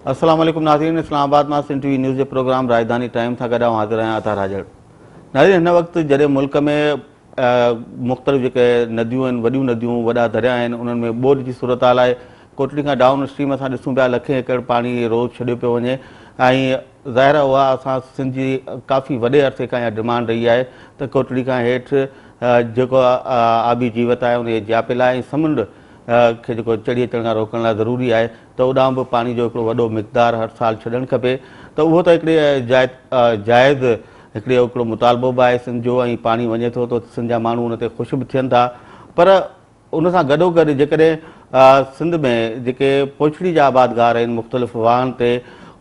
अस्सलाम वालेकुम नाज़रीन, इस्लामाबाद में सिंध टीवी न्यूज़ के प्रोग्राम राजधानी टाइम सां गॾु हाज़िर आहियां अता राजड़। नाज़रीन, हिन वक़्तु जॾहिं मुल्क में मुख़्तलिफ़ जेके नदियूं आहिनि, वॾियूं नदियूं, वॾा दरिया आहिनि, उन्हनि में ॿोॾि जी सूरत हाल आहे। कोटड़ी खां डाउन स्ट्रीम असां ॾिसूं पिया लखें एकड़ पाणी रोज़ छॾियो पियो वञे ऐं ज़ाहिर आहे उहा असां सिंध जी काफ़ी वॾे अरसे खां इहा डिमांड रही आहे त कोटड़ी खां हेठि जेको आबी जीवत आहे उन जे जापियल आहे ऐं समुंड खे जेको चढ़ी अचण खां रोकण लाइ ज़रूरी आहे त उॾां बि पाणी जो हिकिड़ो वॾो मिक़दार हर साल छॾणु खपे। त उहो त हिकिड़े जाइज़ हिकिड़ो मुतालबो बि आहे सिंध जो ऐं पाणी वञे थो त सिंध जा माण्हू उन ते ख़ुशि बि थियनि था। पर उन सां गॾोगॾु जेकॾहिं सिंध में जेके पोछड़ी जा आबादगार आहिनि मुख़्तलिफ़ वाहन ते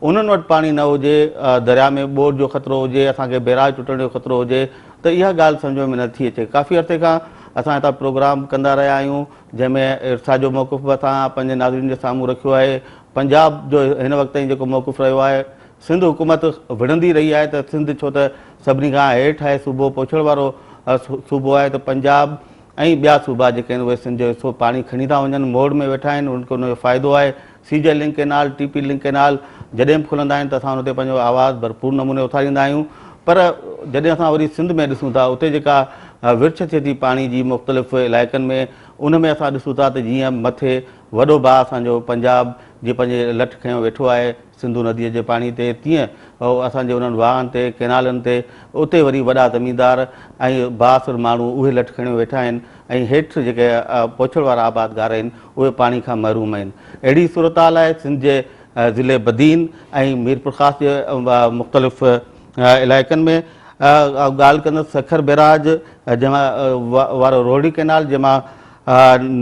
उन्हनि वटि पाणी न हुजे, दरिया में ॿोॾि जो ख़तरो हुजे, असांखे बैराज टुटण जो ख़तरो हुजे त इहा ॻाल्हि सम्झ में नथी अचे। काफ़ी अरसे खां असां हितां प्रोग्राम कंदा रहिया आहियूं जंहिंमें इर्सा जो मौक़ुफ़ बि असां पंहिंजे नाज़रीन जे साम्हूं रखियो आहे। पंजाब जो हिन वक़्त ताईं जेको मौक़ुफ़ रहियो आहे, सिंध हुकूमत विढ़ंदी रही आहे त सिंध छो त सभिनी खां हेठि आहे सूबो, पोछड़ वारो सूबो आहे, त पंजाब ऐं ॿिया सूबा जेके आहिनि उहे सिंध जो हिसो पाणी खणी था वञनि, मोड़ में वेठा आहिनि, उनखे उनजो फ़ाइदो आहे। सीजे link canal, TP link canal जॾहिं बि खुलंदा आहिनि त असां हुन ते पंहिंजो आवाज़ु भरपूर नमूने उथारींदा आहियूं। पर जॾहिं असां वरी सिंध में ॾिसूं था उते जेका विर्छ थिए थी पाणी जी मुख़्तलिफ़ इलाइक़नि में, उन में असां ॾिसूं था त जीअं मथे वॾो भाउ असांजो पंजाब जीअं पंहिंजे लठ खयों वेठो आहे सिंधु नदीअ जे पाणी ते, तीअं असांजे उन्हनि वाहनि ते, केनालनि ते उते वरी वॾा ज़मीनदार ऐं बासर माण्हू उहे लठ खणी वेठा आहिनि ऐं हेठि जेके पोछड़ वारा आबादगार आहिनि उहे पाणी खां महरूम आहिनि। अहिड़ी सूरत हाल आहे सिंध जे ज़िले बदीन ऐं मीरपुर ख़ास जे मुख़्तलिफ़ इलाइक़नि में। ॻाल्हि कंदुसि सखर बैराज जंहिंमां वारो रोहिड़ी केनाल, जंहिंमां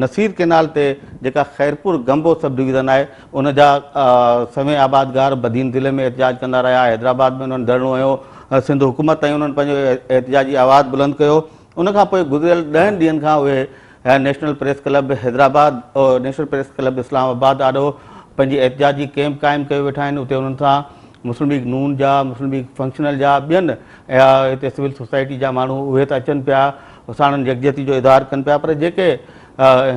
नसीर केनाल ते जेका ख़ैरपुर गंबो सब डिवीज़न आहे उन जा समय आबादगार बदीन ज़िले में एहतिजाज कंदा रहिया। हैदराबाद में उन्हनि धरणो हुयो, सिंध हुकूमत ताईं उन्हनि पंहिंजो एहतिजाजी आवाज़ु बुलंद कयो। उनखां पोइ गुज़िरियल 10 ॾींहंनि खां उहे नेशनल प्रेस क्लब हैदराबाद और नेशनल प्रेस क्लब इस्लामाबाद ॾाढो पंहिंजी एहतिजाजी कैंप क़ाइमु कयो वेठा आहिनि। उते उन्हनि सां मुस्लिम लीग नून जा, मुस्लिम लीग फंक्शनल जा, ॿियनि हिते सिविल सोसाइटी जा माण्हू उहे त अचनि पिया, साणनि यकजहती जो इज़हार कनि पिया। पर जेके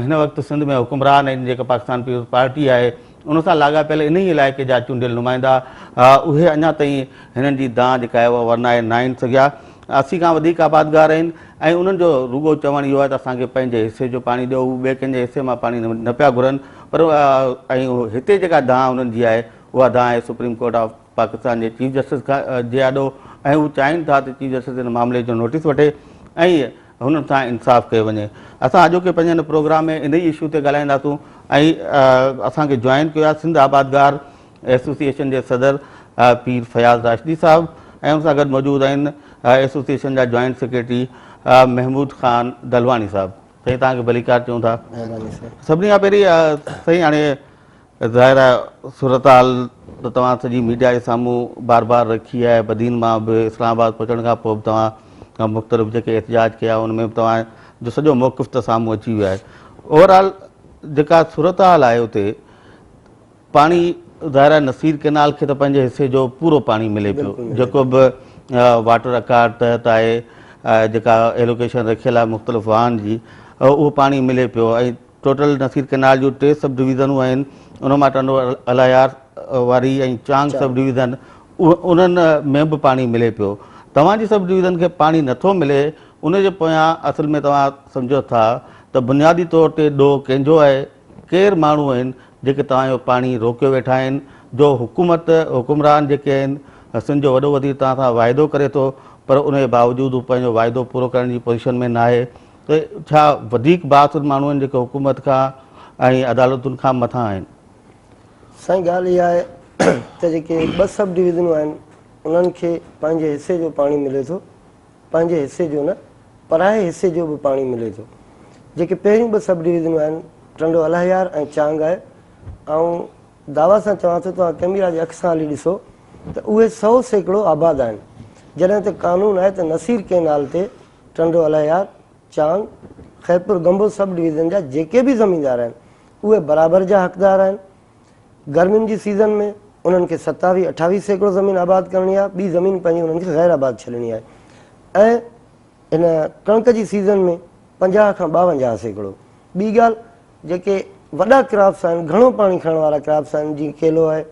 हिन वक़्तु सिंध में हुकुमरान आहिनि, जेका पाकिस्तान पीपुल्स पार्टी आहे, उन सां लाॻापियल इन ई इलाइक़े जा चूंडियल नुमाइंदा उहे अञा ताईं हिननि जी दांह जेका आहे उहा वरनाए न आहिनि सघिया। 80 खां वधीक आबादगार आहिनि ऐं उन्हनि जो रुगो चवणु इहो आहे त असांखे पंहिंजे हिसे जो पाणी ॾियो, उहे ॿिए कंहिंजे हिसे मां पाणी न पिया घुरनि। पर ऐं हिते जेका दांह उन्हनि जी आहे उहा दांह आहे supreme court of Pakistan J chief justice खां जे आॾो, ऐं हू चाहिनि था त चीफ जस्टिस हिन मामले जो नोटिस वठे ऐं हुननि सां इंसाफ़ कयो वञे। असां अॼोके पंहिंजे हिन प्रोग्राम में इन ई इशू ते ॻाल्हाईंदासूं ऐं असांखे जॉइन कयो आहे सिंध आबादगार एसोसिएशन जे सदर पीर फयाज़ राशिदी साहिबु ऐं हुन सां गॾु मौजूदु आहिनि एसोसिएशन जा जॉइंट सेक्रेटरी महमूद ख़ान दलवानी साहिबु। साईं तव्हांखे भलीकार चऊं था। सभिनी खां पहिरीं साईं हाणे ज़ाहिर आहे सूरत हाल त तव्हां सॼी मीडिया जे साम्हूं बार बार रखी आहे, बदीन मां बि इस्लामाबाद पहुचण खां पोइ बि तव्हां मुख़्तलिफ़ जेके एहतिजाज कया उनमें बि तव्हांजो सॼो मौक़िफ़ त साम्हूं अची वियो आहे। ओवरऑल जेका सूरत हाल आहे उते पाणी ज़ाहिर आहे नसीर केनाल खे त पंहिंजे हिसे जो पूरो पाणी मिले पियो, जेको बि वाटर अकार्ड तहत आहे, जेका एलोकेशन रखियल आहे मुख़्तलिफ़ वाहन जी, उहो पाणी मिले पियो। ऐं टोटल नसीर केनाल जूं 3 सब डिवीज़नूं आहिनि, उन मां टंडो अलायार वारी ऐं चांग सब डिवीज़न उन्हनि में बि पाणी मिले पियो। तव्हांजी सब डिवीज़न खे पाणी नथो मिले, उनजे पोयां असल में तव्हां सम्झो था त बुनियादी तौर ते ॾोह कंहिंजो आहे, केरु माण्हू आहिनि जेके तव्हांजो पाणी रोकियो वेठा आहिनि, जो हुकुमरान जेके आहिनि सिंध जो वॾो वधीक तव्हां सां वाइदो करे थो पर उनजे बावजूदि हू पंहिंजो वाइदो पूरो करण जी पोज़ीशन में न आहे। त छा वधीक बासुर माण्हू आहिनि जेके हुकूमत खां ऐं अदालतुनि खां मथां आहिनि? साईं ॻाल्हि इहा आहे त जेके 2 सब डिवीज़नूं आहिनि उन्हनि खे पंहिंजे हिसे जो पाणी मिले थो, पंहिंजे हिसे जो न पराए हिसे जो बि पाणी मिले थो। जेके पहिरियूं 2 सब डिवीज़नूं आहिनि टंडो अलायार ऐं चांग आहे, ऐं दावा सां चवां थो तव्हां कैमरा जे अख सां हली ॾिसो त उहे 100% आबाद आहिनि। जॾहिं त कानून आहे त नसीर केनाल ते टंडो अलायार, चांग, ख़ैरपुर गंबो सब डिवीज़न जा जेके बि ज़मीनदार आहिनि उहे बराबरि जा हक़दार आहिनि। गर्मियुनि जी सीज़न में उन्हनि खे 27-28% ज़मीन आबाद करणी आहे, ॿी ज़मीन पंहिंजी उन्हनि खे ग़ैर आबाद छॾणी आहे। ऐं हिन कणिक जी सीज़न में 50 खां 52%। ॿी ॻाल्हि, जेके वॾा क्रॉप्स आहिनि, घणो पाणी खणण वारा क्रॉप्स आहिनि, जीअं केलो आहे,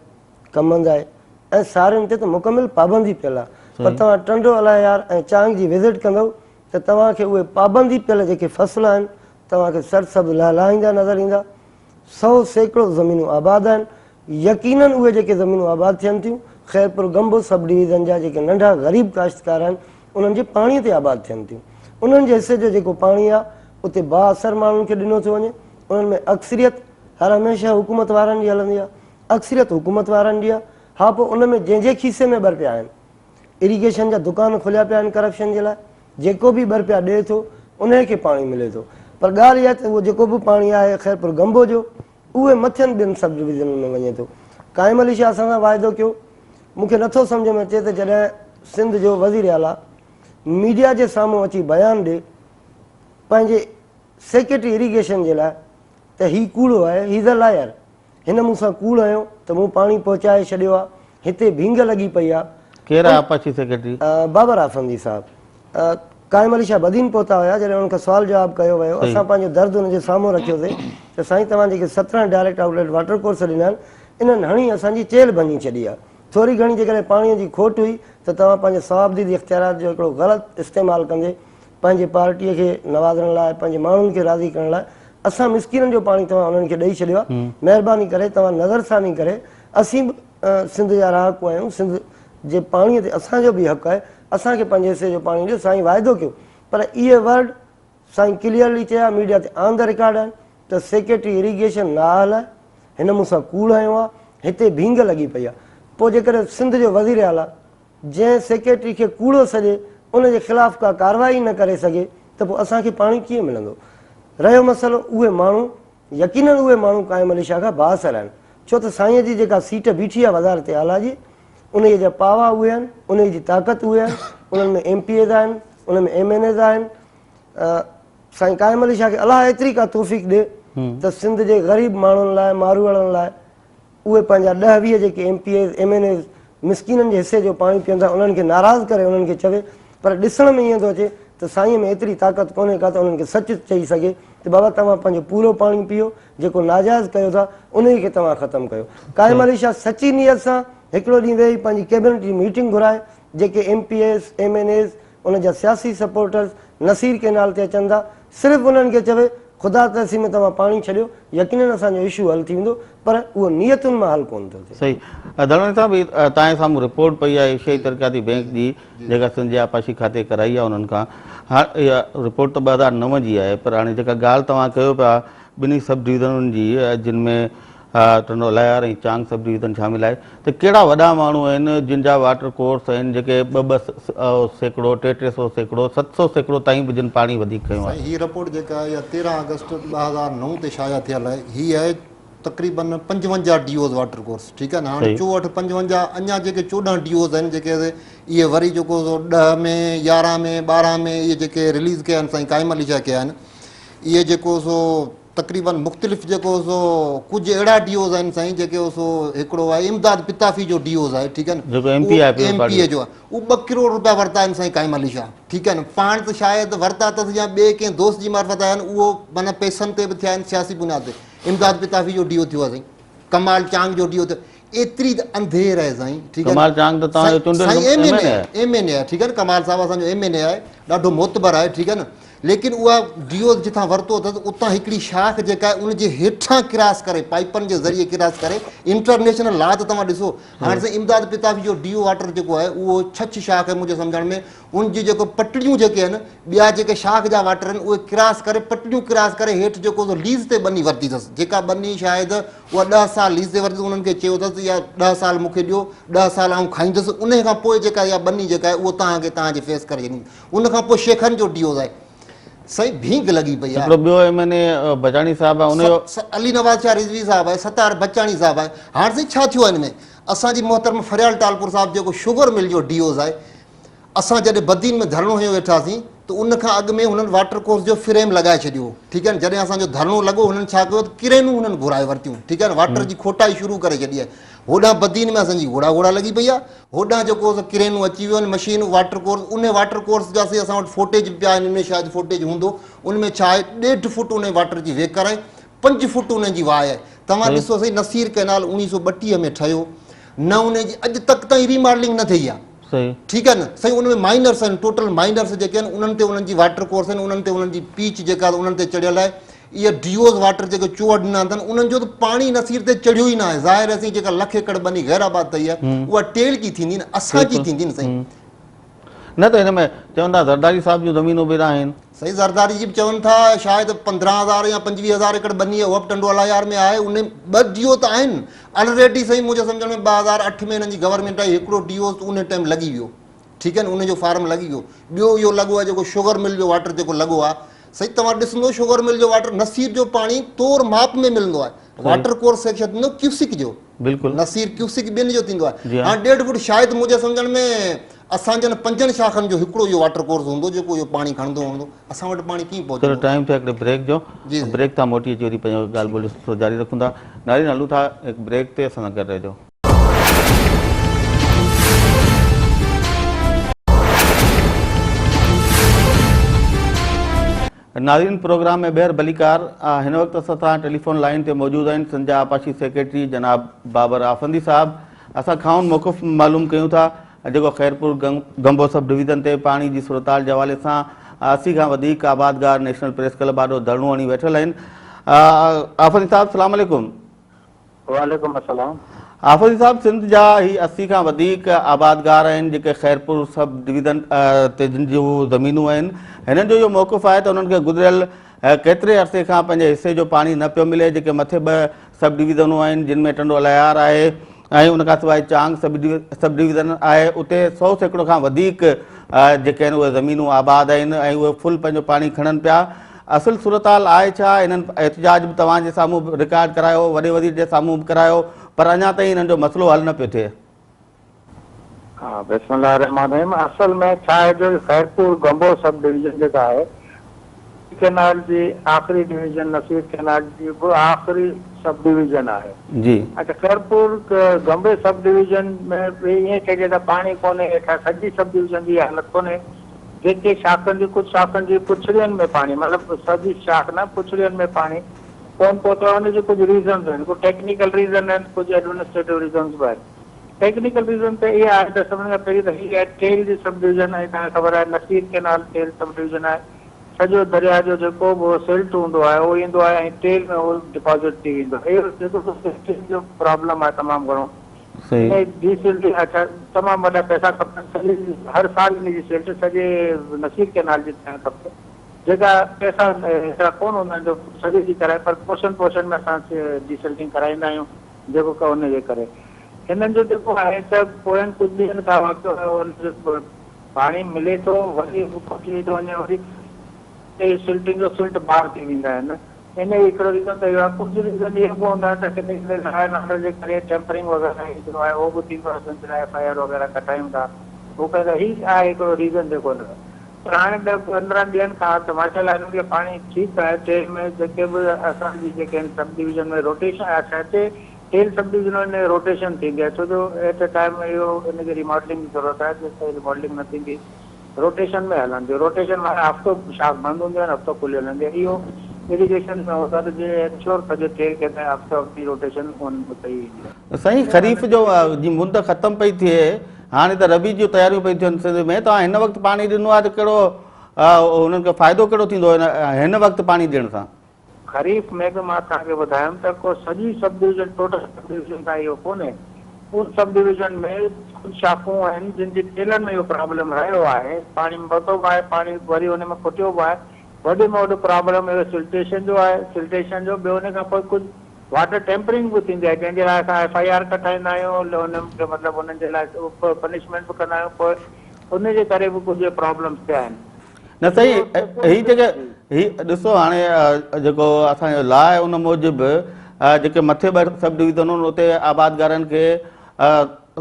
कमंद आहे ऐं सारियुनि ते त मुकमिल पाबंदी पियल आहे। पर तव्हां टंडो अलाए यार ऐं चांग जी विज़िट कंदव त तव्हांखे उहे पाबंदी पियल जेके फ़सुल आहिनि तव्हांखे सरसब्ज़ लहलाईंदा नज़र ईंदा। 100 सैकड़ो ज़मीनूं आबाद आहिनि। यकीनन उहे जेके ज़मीनूं आबाद थियनि थियूं ख़ैरपुर गंबो सब डिवीज़न जा जेके नंढा ग़रीब काश्तकार आहिनि उन्हनि जे पाणीअ ते आबाद थियनि थियूं। उन्हनि जे हिसे जो जेको पाणी आहे उते बाअसर माण्हुनि खे ॾिनो थो वञे। उन्हनि में अक्सरियत हर हमेशह हुकूमत वारनि जी हलंदी आहे, अक्सरियत हुकूमत वारनि जी आहे। हा, पोइ उन में जंहिंजे खीसे में ॿ रुपया आहिनि, इरीगेशन जा दुकान खुलिया पिया आहिनि करप्शन जे लाइ, जेको बि ॿ रुपया ॾिए थो उन खे पाणी मिले थो। पर ॻाल्हि इहा त उहो जेको बि पाणी आहे ख़ैरपुर गंबो जो उहे मथियनि ॿियनि सब डिवीज़ननि में वञे थो। काइम अली शाह असां सां वाइदो कयो, मूंखे नथो सम्झ में अचे त जॾहिं सिंध जो वज़ीर आला मीडिया जे साम्हूं अची बयानु ॾिए पंहिंजे सेक्रेटरी इरीगेशन जे लाइ त हीउ कूड़ो आहे, हीज़ अ लायर, हिन मूंसां कूड़ हयो त मूं पाणी पहुचाए छॾियो आहे, हिते भींग लॻी पई आहे। केरु आहे आपाची सेक्रेटरी? बाबर आफंदी साहिबु। काइम अली शाह बदीन पहुता हुया। जॾहिं उन्हनि खां सुवाल जवाबु कयो वियो, असां पंहिंजो दर्द हुनजे साम्हूं रखियोसीं त साईं तव्हां जेके 17 डायरेक्ट आउटलेट वाटर कोर्स ॾिना आहिनि इन्हनि हणी असांजी चेल भञी छॾी आहे। थोरी घणी जेकॾहिं पाणीअ जी खोट हुई त तव्हां पंहिंजे सवाबदीदी इख़्तियारात जो हिकिड़ो ग़लति इस्तेमालु कंदे पंहिंजे पार्टीअ खे नवाज़ण लाइ, पंहिंजे माण्हुनि खे राज़ी करण लाइ असां मिसकिननि जो पाणी तव्हां उन्हनि खे ॾेई छॾियो आहे। महिरबानी करे तव्हां नज़रसानी करे, असीं बि सिंध जा रहाकू आहियूं, सिंध जे पाणीअ ते असांजो बि हक़ु आहे, असांखे पंहिंजे हिसे जो पाणी ॾियो। साईं वाइदो कयो, पर इहे वर्ड साईं क्लियरली चया, मीडिया ते ऑन द रिकॉर्ड आहिनि त सेक्रेटरी इरीगेशन नाअहल आहे, हिन मूंसां कूड़ हयो आहे, हिते भींग लॻी पई आहे। पोइ जेकॾहिं सिंध जो वज़ीर आला जंहिं सेक्रेटरी खे कूड़ो सॼे उनजे ख़िलाफ़ु का कार्रवाई न करे सघे त पोइ असांखे पाणी कीअं मिलंदो? रहियो मसइलो, उहे माण्हू यकीनन उहे माण्हू काइम अली शाह खां बाअसर आहिनि, छो त साईंअ जी जेका सीट बीठी आहे वज़ारत आला जी, उन जा पावा उहे आहिनि, उन जी ताक़त उहे आहिनि, उन्हनि में MPAs आहिनि, उन में MNAs आहिनि। साईं काइम अली शाह खे अलाह एतिरी का तौफ़ीक़ ॾिए त सिंध जे ग़रीब माण्हुनि लाइ, मारूअड़नि लाइ उहे पंहिंजा 10-20 जेके MPAs MNAs मिसकिननि जे हिसे जो पाणी पीअंदा उन्हनि खे नाराज़ करे उन्हनि खे चवे। पर ॾिसण में ईअं थो अचे त साईंअ में एतिरी ताक़त कोन्हे का त उन्हनि खे सच चई सघे त बाबा तव्हां पंहिंजो पूरो पाणी पीओ, जेको नाजाइज़ कयो था उन खे तव्हां ख़तमु कयो। काइम अली शाह सची नियत सां हिकिड़ो ॾींहुं वेही पंहिंजी कैबिनेट जी मीटिंग घुराए, जेके MPAs MNAs उन जा सियासी सपोर्टर्स नसीर केनाल ते अचनि था, सिर्फ़ु उन्हनि खे चवे ख़ुदा तहसी में तव्हां पाणी छॾियो, यकीनन असांजो इशू हल थी वेंदो। पर उहो नियतुनि मां हल कोन थो थिए। सही। धनवंत साहब, तव्हांजे साम्हूं रिपोर्ट पई आहे एशियाई तरक़ियाती बैंक जी, जेका सिंध जे आपाशी खाते कराई आहे उन्हनि खां। हाणे इहा रिपोर्ट त 2009 जी आहे, पर हाणे जेका ॻाल्हि तव्हां कयो पिया ॿिन्ही सब डिवीज़नुनि जी, जिन में टंडो लायर ऐं चांग सब डिवीज़न शामिल आहे, त कहिड़ा वॾा माण्हू आहिनि जिन जा वाटर कोर्स आहिनि जेके 200 सैकड़ो 300 सैकड़ो 700 सैकड़ो ताईं बि जिन पाणी वधीक कयो आहे? हीअ रिपोर्ट जेका आहे इहा 13 अगस्त 2009 ते शाया थियल आहे। हीअ आहे तक़रीबन 55 DOs वाटर कोर्स, ठीकु आहे न। हाणे 64 55 अञा जेके 14 DOs आहिनि जेके इहे वरी जेको 10 में 11 में 12 में इहे जेके रिलीज़ कया आहिनि साईं काइम अली शाह कया आहिनि, इहे जेको तक़रीबन मुख़्तलिफ़ जेको कुझु अहिड़ा DOs आहिनि साईं जेके हिकिड़ो आहे इमदाद पिताफ़ी जो DOs आहे, ठीकु आहे न, जेको MPA जो आहे, उहे 2 करोड़ रुपया वरिता आहिनि साईं काइम अली शाह, ठीकु आहे न। पाण त शायदि वरिता अथसि या ॿिए कंहिं दोस्त जी मार्फत आया आहिनि, उहो माना पैसनि ते बि थिया आहिनि सियासी बुनियाद ते। इमदाद पिताफ़ी जो DO थियो आहे साईं, कमाल चांग जो DO थियो, एतिरी त अंधेर आहे साईं, ठीकु आहे। कमाल चांग त तव्हांजो चूंडियल MNA आहे, ठीकु आहे न। कमाल साहिबु असांजो MNA आहे, ॾाढो मोतबर आहे, ठीकु आहे न। लेकिन उहा DO जिथां वरितो अथसि उतां हिकिड़ी शाख जेका आहे उनजे हेठां क्रास करे पाइपनि जे ज़रिए क्रास करे इंटरनेशनल लॉ त तव्हां ॾिसो। हाणे साईं इमदाद पिताफ़ी जो DO वाटर जेको आहे उहो 6 शाख आहे मुंहिंजे सम्झण में। उनजी जेको पटड़ियूं जेके आहिनि ॿिया जेके शाख जा वाटर आहिनि उहे क्रास करे पटड़ियूं क्रास करे हेठि जेको लीज़ ते बनी वरिती अथसि, जेका बनी शायदि उहा 10 साल लीज़ ते वरिती। उन्हनि खे चयो अथसि इहा 10 साल मूंखे ॾियो, 10 साल आउं खाईंदुसि, उन खां पोइ जेका इहा बनी जेका आहे उहो तव्हांजे फेस करे ॾींदी। उन खां पोइ शेखनि जो DO आहे साईं, भींग लॻी पई आहे। ॿियो MNA बचाणी साहिबु आहे, उनजो अली नवाज़ शाह रिज़वी साहिबु आहे, सतार बचाणी साहिबु आहे। हाणे साईं छा थियो आहे हिन में, असांजी मोहतरम फरियाल टालपुर साहिबु जेको शुगर मिल जो DOs आहे, असां जॾहिं बदीन में धरणो हयो वेठासीं त उन खां अॻु में हुननि वाटर कोर्स जो फ्रेम लॻाए छॾियो, ठीकु आहे न। जॾहिं असांजो धरणो लॻो हुननि छा कयो, किरेनूं हुननि घुराए वरितियूं, ठीकु आहे न। वाटर जी खोटाई शुरू करे छॾी आहे। होॾां बदीन में असांजी घोड़ा लॻी पई आहे, होॾां जेको किरेनूं अची वियूं आहिनि, मशीनूं, वाटर कोर्स। उन वाटर कोर्स जा असां वटि फोटेज पिया आहिनि, उनमें शायदि फोटेज हूंदो। उनमें छा आहे, 1.5 फुट उन वाटर जी वेकर आहे, 5 फुट उन जी वाह आहे। तव्हां ॾिसो साईं, नसीर कैनाल 1932 में ठहियो, न उनजी अॼु तक ताईं रीमॉडलिंग न थी आहे। सही ठीकु आहे न साईं, उन में माइनर्स आहिनि, टोटल माइनर्स जेके आहिनि उन्हनि ते उन्हनि जी वाटर कोर्स आहिनि, उन्हनि ते उन्हनि जी पीच जेका उन्हनि ते चढ़ियल आहे। इहा डीओज़ वाटर जेके चूह ॾिना अथनि उन्हनि जो त पाणी नसीर ते चढ़ियो ई न आहे। ज़ाहिर आहे साईं, जेका 1 एकड़ बनी गैराबाद अथई आहे उहा टेल की थींदी न, असांजी थींदी न साईं। न त हिन में चवनि था ज़रदारी साहिब जूं ज़मीनूं बि न आहिनि। सही, ज़रदारी जी बि चवनि था शायदि 15,000 या 25,000 एकड़ बनी आहे, उहा बि टंडोलायार में आहे। उन 2 डीओ त आहिनि ऑलरेडी साईं, मुंहिंजे सम्झ में 2008 में हिननि जी गवर्नमेंट आई, हिकिड़ो डीओ उन टाइम लॻी वियो। ठीकु आहे न, उनजो फार्म लॻी वियो। ॿियो इहो लॻो आहे जेको शुगर मिल जो वाटर जेको लॻो आहे सही, तव्हां ॾिसंदो शुगर मिल जो वाटर नसीर जो पाणी तौर माप में मिलंदो आहे। वाटर कोर्स सेक्शन थींदो क्यूसिक जो, बिल्कुलु नसीर क्यूसिक ॿिनि जो थींदो जी आहे। हाँ। हाणे 1.5 फुट शायदि मुंहिंजे सम्झण में असांजनि 5 शाखनि जो हिकिड़ो इहो वाटर कोर्स हूंदो जेको इहो पाणी खणंदो हूंदो। असां वटि पाणी कीअं चलो पहुचंदो? टाइम थियो हिकिड़े ब्रेक जो, जी। ब्रेक तां मोटी अची वरी पंहिंजो ॻाल्हि ॿोली जारी रखूं था। नारी हलूं था हिकु ब्रेक ते, असां सां गॾु रहिजो। नाज़रीन, प्रोग्राम में ॿीहर भलीकार। हिन वक़्तु असां सां टेलीफोन लाइन ते मौजूदु आहिनि संजा आपाशी सेक्रेटरी जनाब बाबर आफंदी साहब। असां खाउन मौक़ुफ़ मालूम कयूं था जेको ख़ैरपुर गंबो सब डिवीज़न ते पाणी जी सूरताल जे हवाले सां 80 खां वधीक आबादगार नेशनल प्रेस क्लब ॾाढो धरणो हणी वेठल आहिनि। आफंदी साहब सलाम अलैकुम। वालेकुम अस्सलाम। आफंदी साहब, सिंध जा ही 80 खां वधीक आबादगार आहिनि जेके ख़ैरपुर सब डिवीज़न ते जिन जूं ज़मीनूं आहिनि, हिननि जो इहो मौक़ुफ़ आहे त उन्हनि खे गुज़िरियल केतिरे अरसे खां पंहिंजे हिसे जो पाणी न पियो मिले। जेके मथे 2 सब डिवीज़नूं आहिनि जिन में टंडोलायार आहे ऐं उन खां सवाइ चांग सब डिवीज़न आहे, उते 100 सैकड़ो खां वधीक जेके आहिनि उहे ज़मीनूं आबाद आहिनि ऐं उहे फुल पंहिंजो पाणी खणनि पिया। असुल सूरताल आहे छा? हिननि एहतजाज बि तव्हांजे साम्हूं रिकॉर्ड करायो, वॾे वज़ीर जे साम्हूं बि करायो, पर अञा ताईं हिननि जो मसइलो हल न पियो थिए। हाँ, बिस्मिल्लाह रहमान रहीम। असल में छा है जो खैरपुर गंबो सब डिवीजन जेका है केनाल जी आखिरी डिवीजन, नसीर केनाल जी वो आखिरी सब डिवीजन है जी। अच्छा, खैरपुर गंबे सब डिवीजन में ये कहे था पानी कोने, हेठा सॼी सब डिवीजन जी हालत कोने। जेके शाखनि जी कुछ शाखनि जी पुछड़ियनि में पानी, मतलब सॼी शाख न पुछड़ियनि में पानी कोन पहुतो आहे। हुनजे कुछ रीज़न्स आहिनि, कुछ टेक्निकल रीज़न आहिनि, कुछ एडमिनिस्ट्रेटिव रीज़न्स बि आहिनि। टेक्निकल रीज़न त इहा आहे त सभिनि खां पहिरीं त हीअ आहे टेल जी सब डिवीजन आहे। तव्हांखे ख़बर आहे Naseer canal tail sub division आहे। सॼो दरिया जो जेको बि सिल्ट हूंदो आहे उहो ईंदो आहे ऐं टेल में उहो डिपॉज़िट थी वेंदो आहे। इहो जेको सिस्टम जो प्रॉब्लम आहे तमामु घणो। सही डीसिल्टिंग अच्छा तमामु वॾा पैसा खपनि, हर साल इन जी सिल्ट सॼे नसीर केनाल जी थियणु खपे। जेका पैसा हेतिरा कोन हूंदा आहिनि जो सॼे जी कराए, पर पोर्शन में असां डीसिल्टिंग कराईंदा आहियूं जेको का हुनजे करे। हिननि जो जेको आहे त पोयनि कुझु ॾींहंनि खां वक़्तु पाणी मिले थो, वरी खुटी थो वञे, वरी सिल्टिंग जो सिल्ट ॿार थी वेंदा आहिनि। इन हिकिड़ो रीज़न त इहो आहे। कुझु रीज़न इहो बि हूंदा आहिनि त किथे किथे लॉ एंड ऑर्डर जे करे टेम्परिंग वग़ैरह ईंदो आहे, उहो बि थींदो आहे। FIR वग़ैरह कटायूं था, उहो करे हीउ आहे हिकिड़ो रीज़न जेको न। पर हाणे 10-15 ॾींहंनि खां त माशाल्लाह हिननि खे पाणी ठीकु आहे। टेल में जेके बि असांजी जेके आहिनि सब डिवीजन में रोटेशन आहे, हिते टेल सब डिवीजन में रोटेशन थींदी आहे, छो जो एट अ टाइम इहो हिनखे रिमॉडलिंग जी ज़रूरत आहे। जेसिताईं रिमॉडलिंग न थींदी रोटेशन में हलंदी। रोटेशन में हफ़्तो शाख बंदि हूंदी आहे, हफ़्तो खुली हलंदी आहे। इहो इरिगेशन में होता त जे इंश्योर कजे टेल के हफ़्तो हफ़्ती रोटेशन कई वेंदी आहे। साईं, ख़रीफ़ जो जी मुंद ख़तमु पई थिए, हाणे त रबी जूं तयारियूं पई थियनि सिंध में। तव्हां हिन वक़्तु पाणी ॾिनो आहे त कहिड़ो उन्हनि खे फ़ाइदो कहिड़ो थींदो हिन वक़्तु पाणी ॾियण सां? खरीफ़ में बि मां तव्हांखे ॿुधायुमि त को सॼी sub division total sub division खां इहो कोन्हे। उन सब डिवीजन में कुझु शाखूं आहिनि जिन जी टेलनि में इहो प्रॉब्लम रहियो आहे। पाणी वधो बि आहे, पाणी वरी हुन में खुटियो बि आहे। वॾे में वॾो प्रॉब्लम इहो सिल्टेशन जो आहे। सिल्टेशन जो ॿियो हुन खां पोइ कुझु वाटर टेम्परिंग बि थींदी आहे, जंहिंजे लाइ असां FIR कटाईंदा आहियूं, हुनखे मतिलबु हुननि जे लाइ पनिशमेंट बि कंदा आहियूं। पोइ हुनजे करे बि कुझु प्रॉब्लम्स थिया आहिनि। न सही, ही जेके ही ॾिसो हाणे जेको असांजो लॉ आहे उन मूजिबि जेके मथे 2 सब डिवीज़नूं आहिनि उते आबादगारनि खे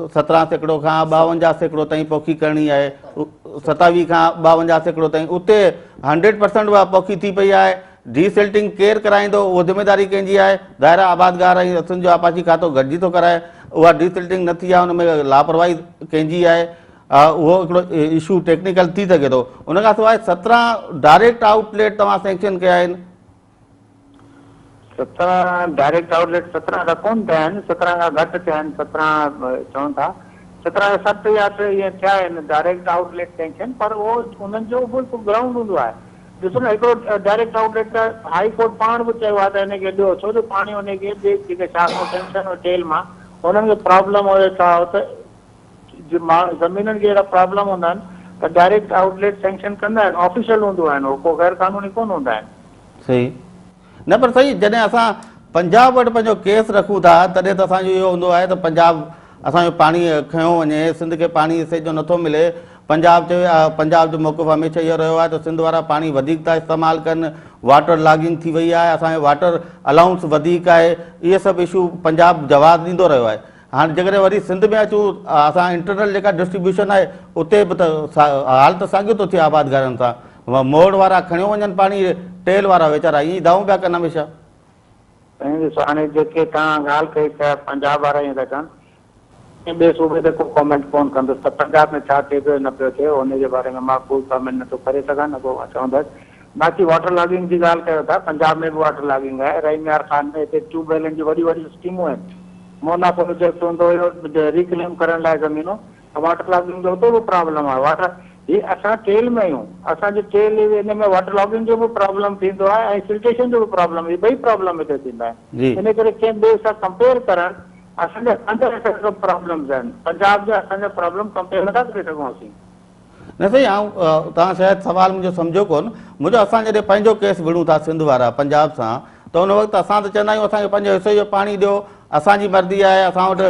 17 सैकड़ो खां 52 सैकड़ो ताईं पोखी करणी आहे। 27 खां 52 सैकड़ो ताईं उते 100% उहा पोखी थी पई आहे। डीसिल्टिंग केरु कराईंदो, उहो ज़िमेदारी कंहिंजी आहे? दायरा आबादगार ऐं असांजो आपाशी खातो गॾिजी थो कराए। उहा डीसिल्टिंग न थी आहे, हुन में लापरवाही कंहिंजी आहे? उहो हिकिड़ो इशू टेक्निकल थी सघे थो। उन खां सवाइ 17 डायरेक्ट आउटलेट तव्हां सेंक्शन कया आहिनि। 17 डायरेक्ट आउटलेट 17 का कोन थिया आहिनि, 17 का घटि थिया आहिनि, 17 चवनि था 17 7 या 3 ईअं थिया आहिनि डायरेक्ट आउटलेट सेंक्शन, पर उहो उन्हनि जो बि ग्राउंड हूंदो आहे। ॾिसो न, हिकिड़ो डायरेक्ट आउटलेट त हाई कोर्ट पाण बि चयो आहे त हिनखे ॾियो, छो जो पाणी हुनखे ॿिए जेके शाखो सेंक्शन और टेल मां हुननि खे प्रॉब्लम हुयो छा हो त ज़मीननि खे अहिड़ा प्रॉब्लम हूंदा आहिनि त डायरेक्ट आउटलेट सेंक्शन कंदा आहिनि, ऑफिशियल हूंदो आहिनि, उहो को गैर कानूनी कोन हूंदा आहिनि। सही न, पर सही जॾहिं असां पंजाब वटि पंहिंजो केस रखूं था तॾहिं त असांजो इहो हूंदो आहे त पंजाब असांजो पाणी खयो वञे, सिंध खे पाणी हिसे जो नथो मिले। पंजाब जो मौक़िफ़ हमेशह इहो रहियो आहे त सिंध वारा पाणी वधीक था इस्तेमालु कनि, वाटर लॉगिंग थी वई आहे, असांजो वाटर अलाउंस वधीक आहे, इहे सभु इशू पंजाब जवाबु ॾींदो रहियो आहे। हाणे जेकॾहिं वरी सिंध में अचूं, असां इंटरनल जेका डिस्ट्रीब्यूशन आहे उते बि त हाल त साॻियो थो थिए आबादगारनि सां, मोड़ वारा खणियो वञनि पाणी, टेल वारा वीचारा ईअं ई दाऊं पिया कनि हमेशह। ॾिसो हाणे जेके तव्हां ॻाल्हि कई त पंजाब वारा ईअं था कनि, ॿिए सूबे ते को कॉमेंट कोन कंदुसि त पंजाब में छा थिए पियो न पियो थिए हुनजे बारे में मां कोई कॉमेंट नथो करे सघां, न को चवंदुसि। बाक़ी वाटर लॉगिंग जी ॻाल्हि कयो था, पंजाब में बि वाटर लॉगिंग आहे, रहीमयार खान में हिते ट्यूबवेलनि जी वॾी वॾी स्कीमूं आहिनि, मोना प्रोजेक्ट हूंदो हुयो रिक्लेम करण लाइ ज़मीनूं, वाटर लॉगिंग जो उते बि प्रॉब्लम आहे। वाटर ही असां टेल में आहियूं, असांजे टेल हिन में वाटर लॉगिंग जो बि प्रॉब्लम थींदो आहे ऐं सिल्टेशन जो बि प्रॉब्लम, इहे ॿई प्रॉब्लम हिते थींदा आहिनि। इन करे कंहिं ॿिए सां कंपेयर करणु असांजे अंदरि प्रॉब्लम्स आहिनि, पंजाब जा असांजा प्रॉब्लम कंपेयर नथा करे सघूं असीं। न सही, तव्हां शायदि सवाल मुंहिंजो सम्झो कोन, मुंहिंजो असां जॾहिं पंहिंजो केस विड़ूं था सिंध वारा पंजाब सां त उन वक़्तु असां त चवंदा आहियूं असांखे पंहिंजे हिसे जो पाणी ॾियो, असांजी मर्ज़ी आहे, असां वटि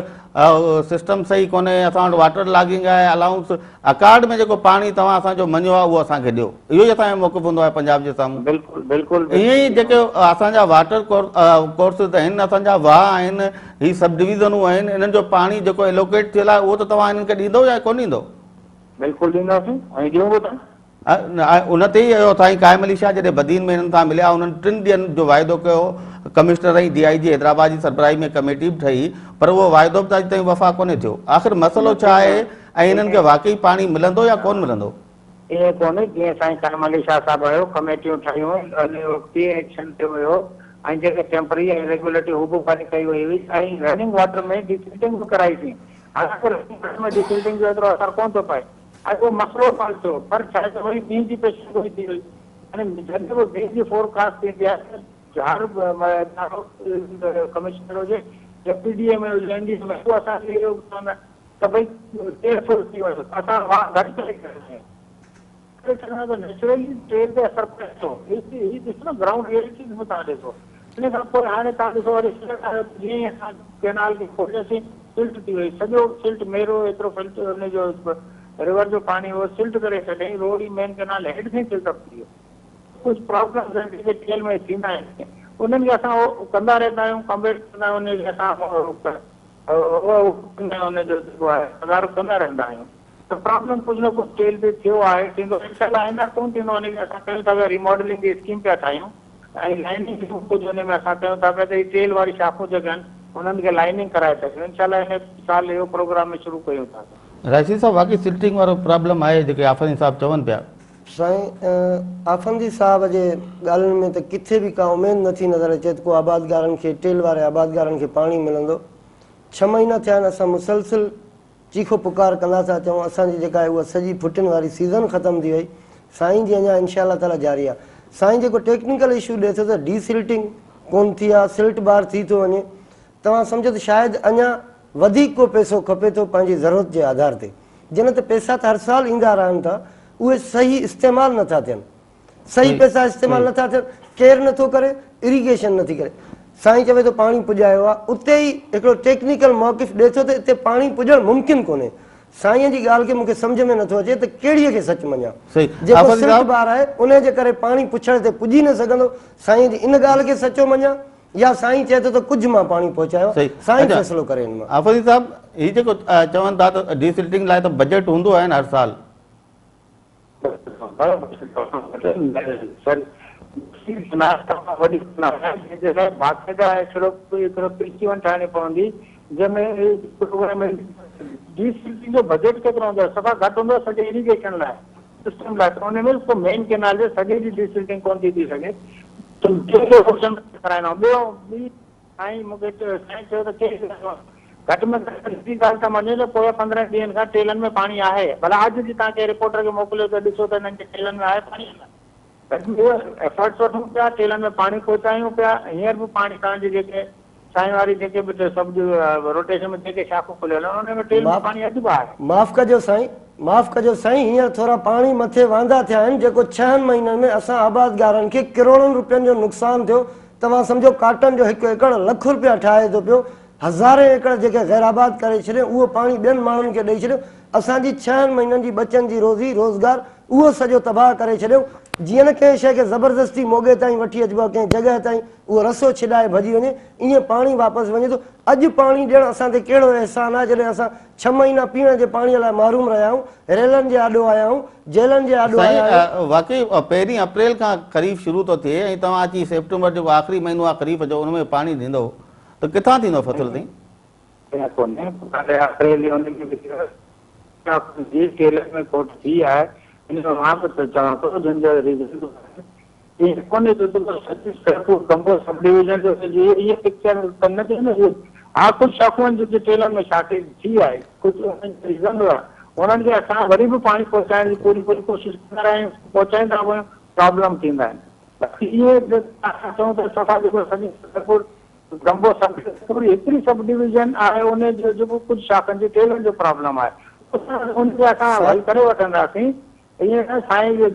सिस्टम सही कोन्हे, असां वटि वाटर लॉगिंग आहे, अलाउंस अकार्ड में जेको पाणी तव्हां असांजो मञियो आहे उहो असांखे ॾियो, इहो ई असांजो मौक़िफ़ हूंदो आहे पंजाब जे साम्हूं। बिल्कुलु बिल्कुलु ईअं ई जेके असांजा वाटर कोर्सिस आहिनि, असांजा वाह आहिनि, ही सब डिविज़नूं आहिनि, इन्हनि जो पाणी जेको एलोकेट थियल आहे उहो त तव्हां हिननि खे ॾींदो या कोन ॾींदो? बिल्कुलु ॾींदासीं ऐं ॾियूं बि था। उन ते ई साईं कायम अली शाह जॾहिं बदीन में हिननि सां मिलिया, उन्हनि 3 ॾींहंनि जो वाइदो कयो, कमिश्नर ऐं DIG हैदराबाद जी सरबराही में कमेटी बि ठही, पर उहो वाइदो बि अॼु ताईं वफ़ा कोन्हे थियो। आख़िर मसइलो छा आहे ऐं हिननि खे वाक़ई पाणी मिलंदो या कोन मिलंदो? ईअं कोन्हे, जीअं साईं कायम अली शाह साहिबु हुयो, कमेटियूं ठहियूं, एक्शन थियो हुयो ऐं जेके टेम्पररी ऐं रेगुलेटरी हुकूमत कई वई हुई ऐं रनिंग वाटर में डिसिल्टिंग बि कराईसीं। हालांकि रनिंग वाटर में डिसिल्टिंग जो एतिरो असरु कोन थो पए, ऐं उहो मसइलो हल थियो, पर छा आहे त वरी ॿीं जी पेशेंगोई थी वई। हाणे जॾहिं बि ॿीं जी फोरकास्ट थींदी आहे हर कमिश्नर हुजे या PDA में हुजे, NDA में, उहो असांखे इहो चवंदा त भई टेल फुल थी वियो, असां घटि करे नेचुरली टेल ते असरु पए थो। ही ॾिसो न ग्राउंड रियलिटी में तव्हां ॾिसो। इन खां पोइ हाणे तव्हां ॾिसो वरी जीअं ई असां कैनाल खे खोलियोसीं सिल्ट थी वई, सॼो सिल्ट मेरो एतिरो फिल्ट हुनजो रिवर जो पाणी उहो सिल्ट करे छॾियईं, रोड ई मेन कैनाल हेठि खां सिल्ट अप थी वियो। कुझु प्रॉब्लम्स आहिनि जेके टेल में थींदा आहिनि, उन्हनि खे असां उहो कंदा रहंदा आहियूं, कंप्लीट कंदा आहियूं, उनखे असां हुनजो जेको आहे सुधारो कंदा रहंदा आहियूं। त प्रॉब्लम कुझु न कुझु टेल ते थियो आहे, थींदो इनशाला आईंदा कोन थींदो। हुनखे असां कयूं था पिया रिमॉडलिंग जी स्कीम पिया ठाहियूं ऐं लाइनिंग कुझु हुन में असां कयूं था पिया त टेल वारी शाखूं जेके आहिनि उन्हनि खे लाइनिंग कराए सघूं। इनशाला हिन साल इहो प्रोग्राम में शुरू कयूं था। राइसी साहब, वाक़ई सिल्टिंग वारो प्रॉब्लम आहे जेके आफ़रीन साहब चवनि पिया? साईं आफंदी साहब जे ॻाल्हियुनि में त किथे बि का उमेदु नथी नज़र अचे त को आबादगारनि खे, टेल वारे आबादगारनि खे पाणी मिलंदो। 6 महीना थिया आहिनि असां मुसलसिल चीखो पुकार कंदा था अचूं, असांजी जेका आहे उहा सॼी फुटिन वारी सीज़न ख़तमु थी वई, साईं जी अञा इनशा ताला जारी आहे। साईं जेको टेक्निकल इशू ॾिए थो त डीसिल्टिंग कोन थी आहे, सिल्ट बार थी थो वञे, तव्हां सम्झो त शायदि अञा वधीक को पैसो खपे थो पंहिंजी ज़रूरत जे आधार ते। जिन ते पैसा त हर साल ईंदा रहनि था, उहे सही इस्तेमालु नथा थियनि, सही पैसा इस्तेमालु नथा थियनि, केरु नथो करे, इरिगेशन नथी करे। साईं चवे थो पाणी पुॼायो आहे, उते ई हिकिड़ो टेक्निकल मौक़िफ़ ॾिए थो त हिते पाणी पुॼणु मुमकिन कोन्हे। साईं जी ॻाल्हि खे मूंखे सम्झ में नथो अचे त कहिड़ीअ खे सच मञा। जेको सिल्ट बार आहे उन जे करे पाणी पुछण ते पुॼी न सघंदो, साईं जी इन ॻाल्हि खे सचो मञा या साईं चए थो त कुझु मां पाणी पहुचायो, साईं फ़ैसिलो करे हिन मां। आफ़रीन साहब, हीउ जेको चवनि था त डीसिल्टिंग लाइ त बजट हूंदो आहे न हर साल? ठाहिणी पवंदी जंहिंमें डीसिल्टिंग जो बजट केतिरो हूंदो आहे, सफ़ा घटि हूंदो आहे सॼे इरिगेशन लाइ, सिस्टम लाइ। त हुन में मेन कैनाल जे सॼे जी डीसिल्टिंग कोन थी थी सघे। कराइणो। ॿियो ॿी साईं मूंखे साईं चयो त घटि में घटि ॻाल्हि त मञे त पोइ 15 ॾींहंनि खां टेलनि में पाणी आहे। भला अॼु जी तव्हां कंहिं रिपोर्टर खे मोकिलियो त ॾिसो त हिननि जे टेलनि में आहे पाणी। एफर्ट्स वठूं पिया, टेलनि में पाणी पहुचायूं पिया। हींअर बि पाणी तव्हांजे जेके साईं वारी जेके बि सभु रोटेशन में जेके शाखूं खुलियल आहिनि उन में टेल में पाणी अॼु बि आहे। माफ़ कजो साईं, माफ़ कजो साईं, हींअर थोरा पाणी मथे वांदा थिया आहिनि जेको 6 महीननि में असां आबादगारनि खे करोड़नि रुपयनि जो नुक़सानु थियो। तव्हां सम्झो काटन जो 1 एकड़ लख रुपया ठाहे थो पियो। हज़ारे एकड़ जेके गैराबाद करे छॾियो उहो पाणी ॿियनि माण्हुनि खे ॾेई छॾियो। असांजी 6 महीननि जी बचनि जी रोज़ी रोज़गार उहो सॼो तबाह करे छॾियो। जीअं न कंहिं शइ खे ज़बरदस्ती मोगे ताईं वठी अचिबो आहे, कंहिं जॻह ताईं उहो रसो छिॾाए भॼी वञे, ईअं पाणी वापसि वञे थो। अॼु पाणी ॾियणु असां ते कहिड़ो अहसान आहे जॾहिं असां 6 महीना पीअण जे पाणीअ लाइ मारूम रहिया आहियूं, रेलनि जे आॾो आया आहियूं, जेलनि जे आॾो आया आहियूं। साईं वाकई 1 अप्रैल खां ख़रीफ़ शुरू थो थिए ऐं तव्हां अची सेप्टेम्बर जेको आख़िरी महीनो आहे ख़रीफ़ जो उन में पाणी ॾींदो त किथां थींदो फसल ताईं? हा, कुझु शाखूं आहिनि जेके टेलनि में शॉर्टेज थी आहे, कुझु रीज़न आहे, उन्हनि खे असां वरी बि पाणी पहुचाइण जी पूरी कोशिशि कंदा रहिया आहियूं, पहुचाईंदा आहियूं, प्रॉब्लम थींदा आहिनि। बाक़ी इहे चऊं त सफ़ा जेको सॼी गंबो सब एतिरी सब डिवीजन आहे उन जो जेको कुझु शाखनि जी टेलनि जो प्रॉब्लम आहे उनखे असां हल करे वठंदासीं। ईअं न साईं जो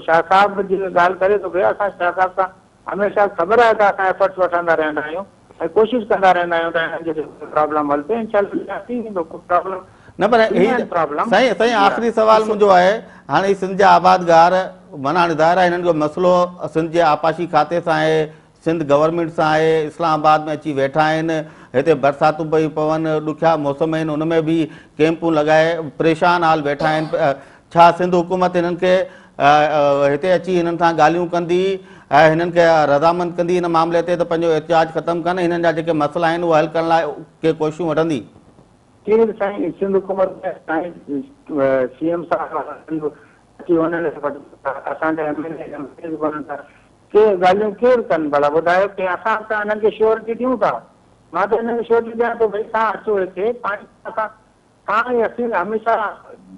शाह साहिब जी ॻाल्हि करे थो पियो, असां शाह साहिब सां हमेशह ख़बर आहे त असां एफर्ट्स वठंदा रहंदा आहियूं ऐं कोशिशि कंदा रहंदा आहियूं त हिननि जो प्रॉब्लम हल थिए। इंशाअल्लाह थी वेंदो प्रॉब्लम न पर साईं आख़िरी सवाल मुंहिंजो आहे, हाणे सिंध जा आबादगार माना हाणे ज़ाहिर आहे हिननि जो मसइलो सिंध जे आपाशी खाते सां आहे, सिंध गवर्नमेंट सां आहे, इस्लामाबाद में अची वेठा आहिनि, हिते बरसातूं पई पवनि, ॾुखिया मौसम आहिनि, उन में बि कैंपूं लॻाए परेशान हाल वेठा आहिनि। छा सिंध हुकूमत हिननि खे हिते अची हिननि सां ॻाल्हियूं कंदी ऐं हिननि खे रज़ामंद कंदी हिन मामले ते त पंहिंजो एहतिजाज ख़तमु कनि, हिननि जा जेके मसइला आहिनि उहे हल करण लाइ के कोशिशूं वठंदी? केरु साईं सिंध हुकूमत साईं सीएम साहब अची वञण असांजा एमएलए बननि था, के ॻाल्हियूं केरु कनि भला ॿुधायो? की असां त हिननि खे श्योरिटी ॾियूं था, मां त हिननि खे श्योरिटी ॾियां थो भई तव्हां अचो हिते पाणी असां तव्हां असीं हमेशह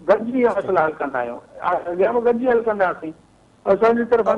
गॾिजी इहो मसइला हल कंदा आहियूं, अॻियां बि गॾिजी हल कंदासीं। असांजी तरफ़ां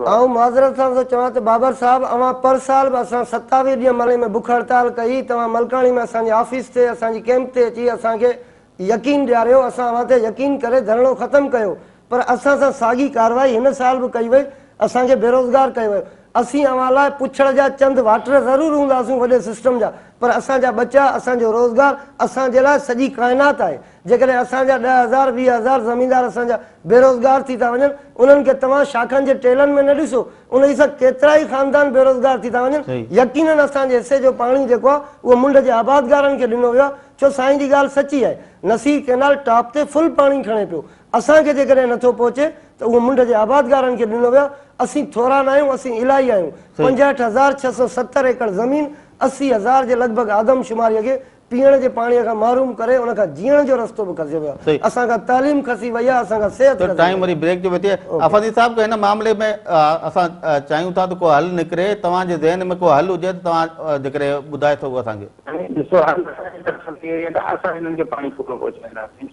ऐं माज़रत सां थो चवां त बाबर साहिब अवां पर साल बि असां 27 ॾींहं मले में बुख हड़ताल कई, तव्हां मलकाणी में असांजे ऑफिस ते असांजी कैंप ते अची असांखे यकीन ॾियारियो, असां अवां ते यकीन करे धरणो ख़तमु कयो, पर असां सां साॻी कार्रवाई हिन साल बि कई वई, असांखे बेरोज़गार कयो वियो। असीं अवां लाइ पुछड़ जा चंद वाटर ज़रूरु हूंदासीं वॾे सिस्टम जा, पर असांजा बच्चा असांजो रोज़गार असांजे लाइ सॼी काइनात आहे। जेकॾहिं असांजा 10,000 20,000 ज़मीनदार असांजा बेरोज़गार थी था वञनि, उन्हनि खे तव्हां शाखनि जे टेलनि में न ॾिसो, उन सां केतिरा ई ख़ानदान बेरोज़गार थी था वञनि। यकीनन असांजे हिसे जो पाणी जेको आहे उहो मुंड जे आबादगारनि खे ॾिनो वियो आहे। छो साईं जी ॻाल्हि सची आहे, नसीर कैनाल टॉप ते फुल पाणी खणे पियो, असांखे जेकॾहिं नथो पहुचे त उहो मुंड जे आबादगारनि खे ॾिनो वियो। असीं थोरा न आहियूं, असीं इलाही आहियूं, 65,670 एकड़ ज़मीन, 80,000 जे लॻभॻि आदमशुमारीअ खे पीअण जे पाणीअ खां मारूम करे उन खां जीअण जो रस्तो बि खसियो वियो आहे। असांखां तालीम खसी वई आहे, असांखां सिहत टाइम वरी ब्रेक जो थिए। अफादी साहब हिन मामले में असां चाहियूं था त को हल निकिरे, तव्हांजे ज़हन में को हल हुजे त तव्हां जेकॾहिं ॿुधाए सघो असांखे। ॾिसो असां हिननि खे पाणी पूरो पहुचाईंदासीं,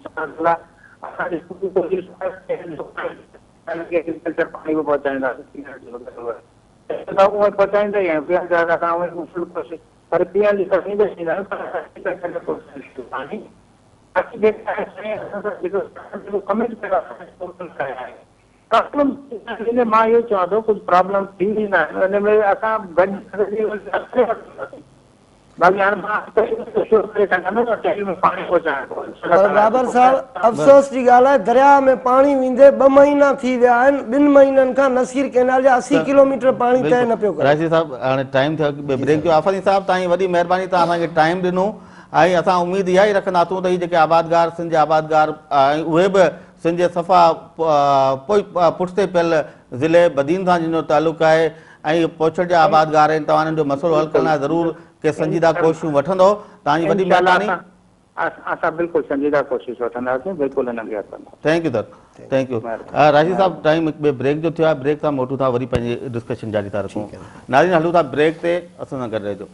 एग्रीकल्चर पाणी बि पहुचाईंदासीं, पहुचाईंदा ई आहियूं, पर पीअण जी मां इहो चवां थो कुझु प्रॉब्लम थी वेंदा आहिनि, हिन में असां बाबर साहब अफ़सोस जी ॻाल्हि आहे, दरिया में पाणी वेंदे 2 महीना थी विया आहिनि, 2 महीननि खां नसीर कैनाल जा 80 किलोमीटर पाणी तय न पियो करे। राइसी साहब हाणे टाइम थियो ब्रेक जो। आफ़ादी साहब तव्हांजी वॾी महिरबानी, तव्हां असांखे टाइम ॾिनो ऐं असां उमेदु इहा ई रखंदासूं त हीअ जेके आबादगार सिंध जा आबादगार ऐं उहे बि सिंध जे सफ़ा पुठिते पियल ज़िले बदीन सां जिन जो तालुक़ु आहे ऐं पोछड़ जा आबादगार आहिनि, तव्हां हिननि जो मसइलो हल करण लाइ ज़रूरु के संजीदा कोशिशूं वठंदो। तव्हांजी वॾी महिरबानी। असां बिल्कुलु संजीदा कोशिशि वठंदासीं, बिल्कुलु हिनखे हथ कंदासीं। Thank you sir, thank you. Rajiv साहब, टाइम हिकु ब्रेक जो थियो आहे, ब्रेक सां मोटूं था, वरी पंहिंजी डिस्कशन जारी था रखूं। नाज़रीन, हलूं था ब्रेक ते, असां सां गॾु रहिजो।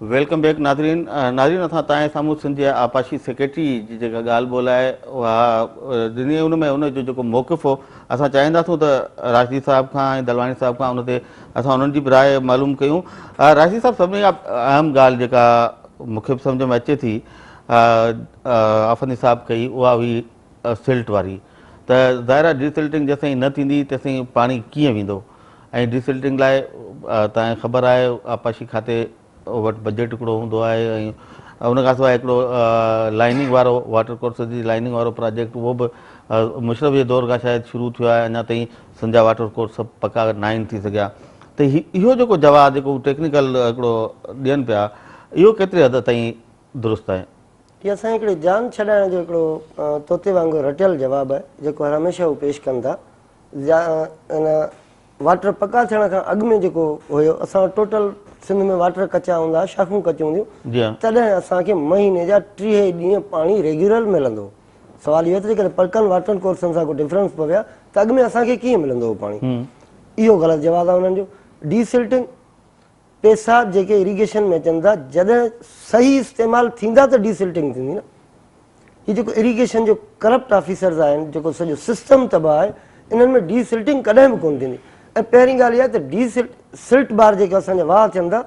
वेलकम बैक नाज़रीन। नाज़रीन, असां तव्हांजे साम्हूं सिंध जे आपाशी सेक्रेटरी जी जेका ॻाल्हि ॿोल आहे उहा ॾिनी, उन में उनजो जेको मौक़िफ़ हो असां चाहींदासूं त राजदीप साहिब खां ऐं दलवानी साहिब खां उन ते असां उन्हनि जी बि राय मालूम कयूं। राजदीप साहिब, सभिनी खां अहम ॻाल्हि जेका मूंखे बि सम्झ में अचे थी, आफ़नी साहिब कई, उहा हुई सिल्ट वारी। त ज़ाहिर आहे डिसिल्टिंग जेसिताईं न थींदी तेसिताईं पाणी कीअं वेंदो, ऐं डिसिल्टिंग लाइ तव्हांखे ख़बर आहे आपाशी खाते वटि बजट हिकिड़ो हूंदो आहे, ऐं उन खां सवाइ हिकिड़ो लाइनिंग वारो वाटर कोर्स जी लाइनिंग वारो प्रोजेक्ट, उहो बि मुशरफ जे दौर खां शायदि शुरू थियो आहे, अञा ताईं संजा वाटर कोर्स सभु पका न आहिनि थी सघिया। त इहो जेको जवाबु जेको टेक्निकल हिकिड़ो ॾियनि पिया, इहो केतिरे हद ताईं दुरुस्त आहे? इहा असां हिकिड़े जान छॾाइण जो हिकिड़ो तोते वांगुरु रटियल जवाबु आहे जेको हमेशह हू पेश कनि था। वाटर पका थियण खां अॻु में जेको हुयो, असां टोटल सिंध में वाटर कचा हूंदा, शाखूं कचियूं हूंदियूं, तॾहिं असांखे महीने जा 30 ॾींहं पाणी रेग्युलर मिलंदो हो। सवाल इहो त जेकॾहिं पकनि वाटर कोर्सनि सां को डिफरेंस पियो आहे त अॻु में असांखे कीअं मिलंदो हो पाणी? इहो ग़लति जवाबु आहे हुननि जो। डिसिल्टिंग पैसा जेके इरीगेशन में अचनि था, जॾहिं सही इस्तेमालु थींदा त डिसिल्टिंग थींदी न। हीउ जेको इरीगेशन जो करप्ट ऑफिसर्स आहिनि, जेको सॼो सिस्टम तबाह आहे, इन्हनि में डिसिल्टिंग कॾहिं बि कोन थींदी। ऐं पहिरीं ॻाल्हि इहा त सिल्ट बार जेके असांजा वाह थियनि था,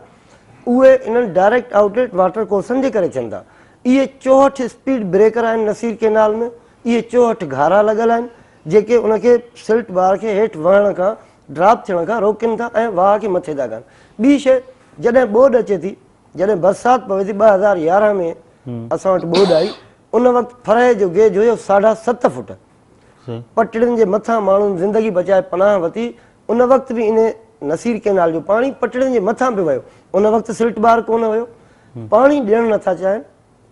उहे इन्हनि डायरेक्ट आउटलेट वाटर कोर्सनि जे करे थियनि था। इहे 64 स्पीड ब्रेकर आहिनि नसीर केनाल में, इहे 64 घारा लॻल आहिनि जेके उनखे सिल्ट बार खे हेठि वहण खां, ड्रॉप थियण खां रोकनि था ऐं वाह खे मथे था कनि। ॿी शइ, जॾहिं ॿोॾि अचे थी, जॾहिं बरसाति पवे थी, 2011 में असां वटि ॿोॾि आई, उन वक़्तु फरह जो गेज हुयो 7.5 फुट। पटड़ियुनि जे मथां माण्हुनि ज़िंदगी बचाए पनाह वरिती। उन वक़्तु बि इन नसीर केनाल जो पाणी पटड़ियुनि जे मथां पियो वियो। उन वक़्तु सिल्ट बार कोन हुयो। पाणी ॾियणु नथा चाहिनि,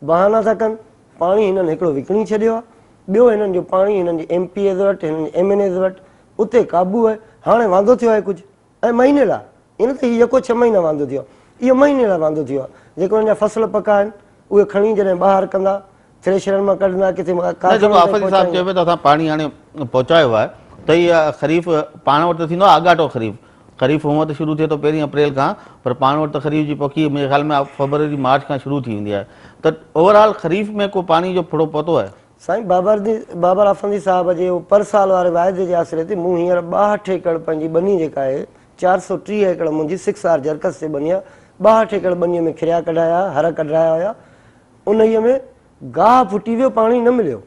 बहाना था कनि। पाणी हिननि हिकिड़ो विकिणी छॾियो आहे। ॿियो, हिननि जो पाणी हिननि जे MPAs वटि, हिननि जे MNAs वटि, उते क़ाबू आहे। हाणे वांदो थियो आहे कुझु, ऐं महीने लाइ, इन त हीउ यको 6 महीना वांदो थियो आहे, इहो महीने लाइ वांदो थियो आहे। जेको हिन जा फसल पका आहिनि उहे खणी जॾहिं ॿाहिरि कंदा, थ्रेशरनि मां कढंदा, किथे पाणी हाणे पहुचायो आहे त इहा ख़रीफ़ पाण वटि त थींदो आहे आगाटो ख़रीफ़। ख़रीफ़ हूअं त शुरू थिए थो 1 अप्रैल खां, पर पाण वटि त ख़रीफ़ जी पकी मुंहिंजे ख़्याल में फरवरी मार्च खां शुरू थी वेंदी आहे। त ओवरऑल ख़रीफ़ में को पाणी जो फुड़ो पहुतो आहे? साईं बाबर आफंदी साहिब जे पर साल वारे वाइदे जे आसिरे ते मूं हींअर 62 एकड़ पंहिंजी बनी जेका आहे, 430 एकड़ मुंहिंजी 6R जरकस ते बनी आहे, 62 एकड़ बनीअ में खिरिया कढाया, हर कढाया हुया। उन में गाह फुटी वियो, पाणी न मिलियो।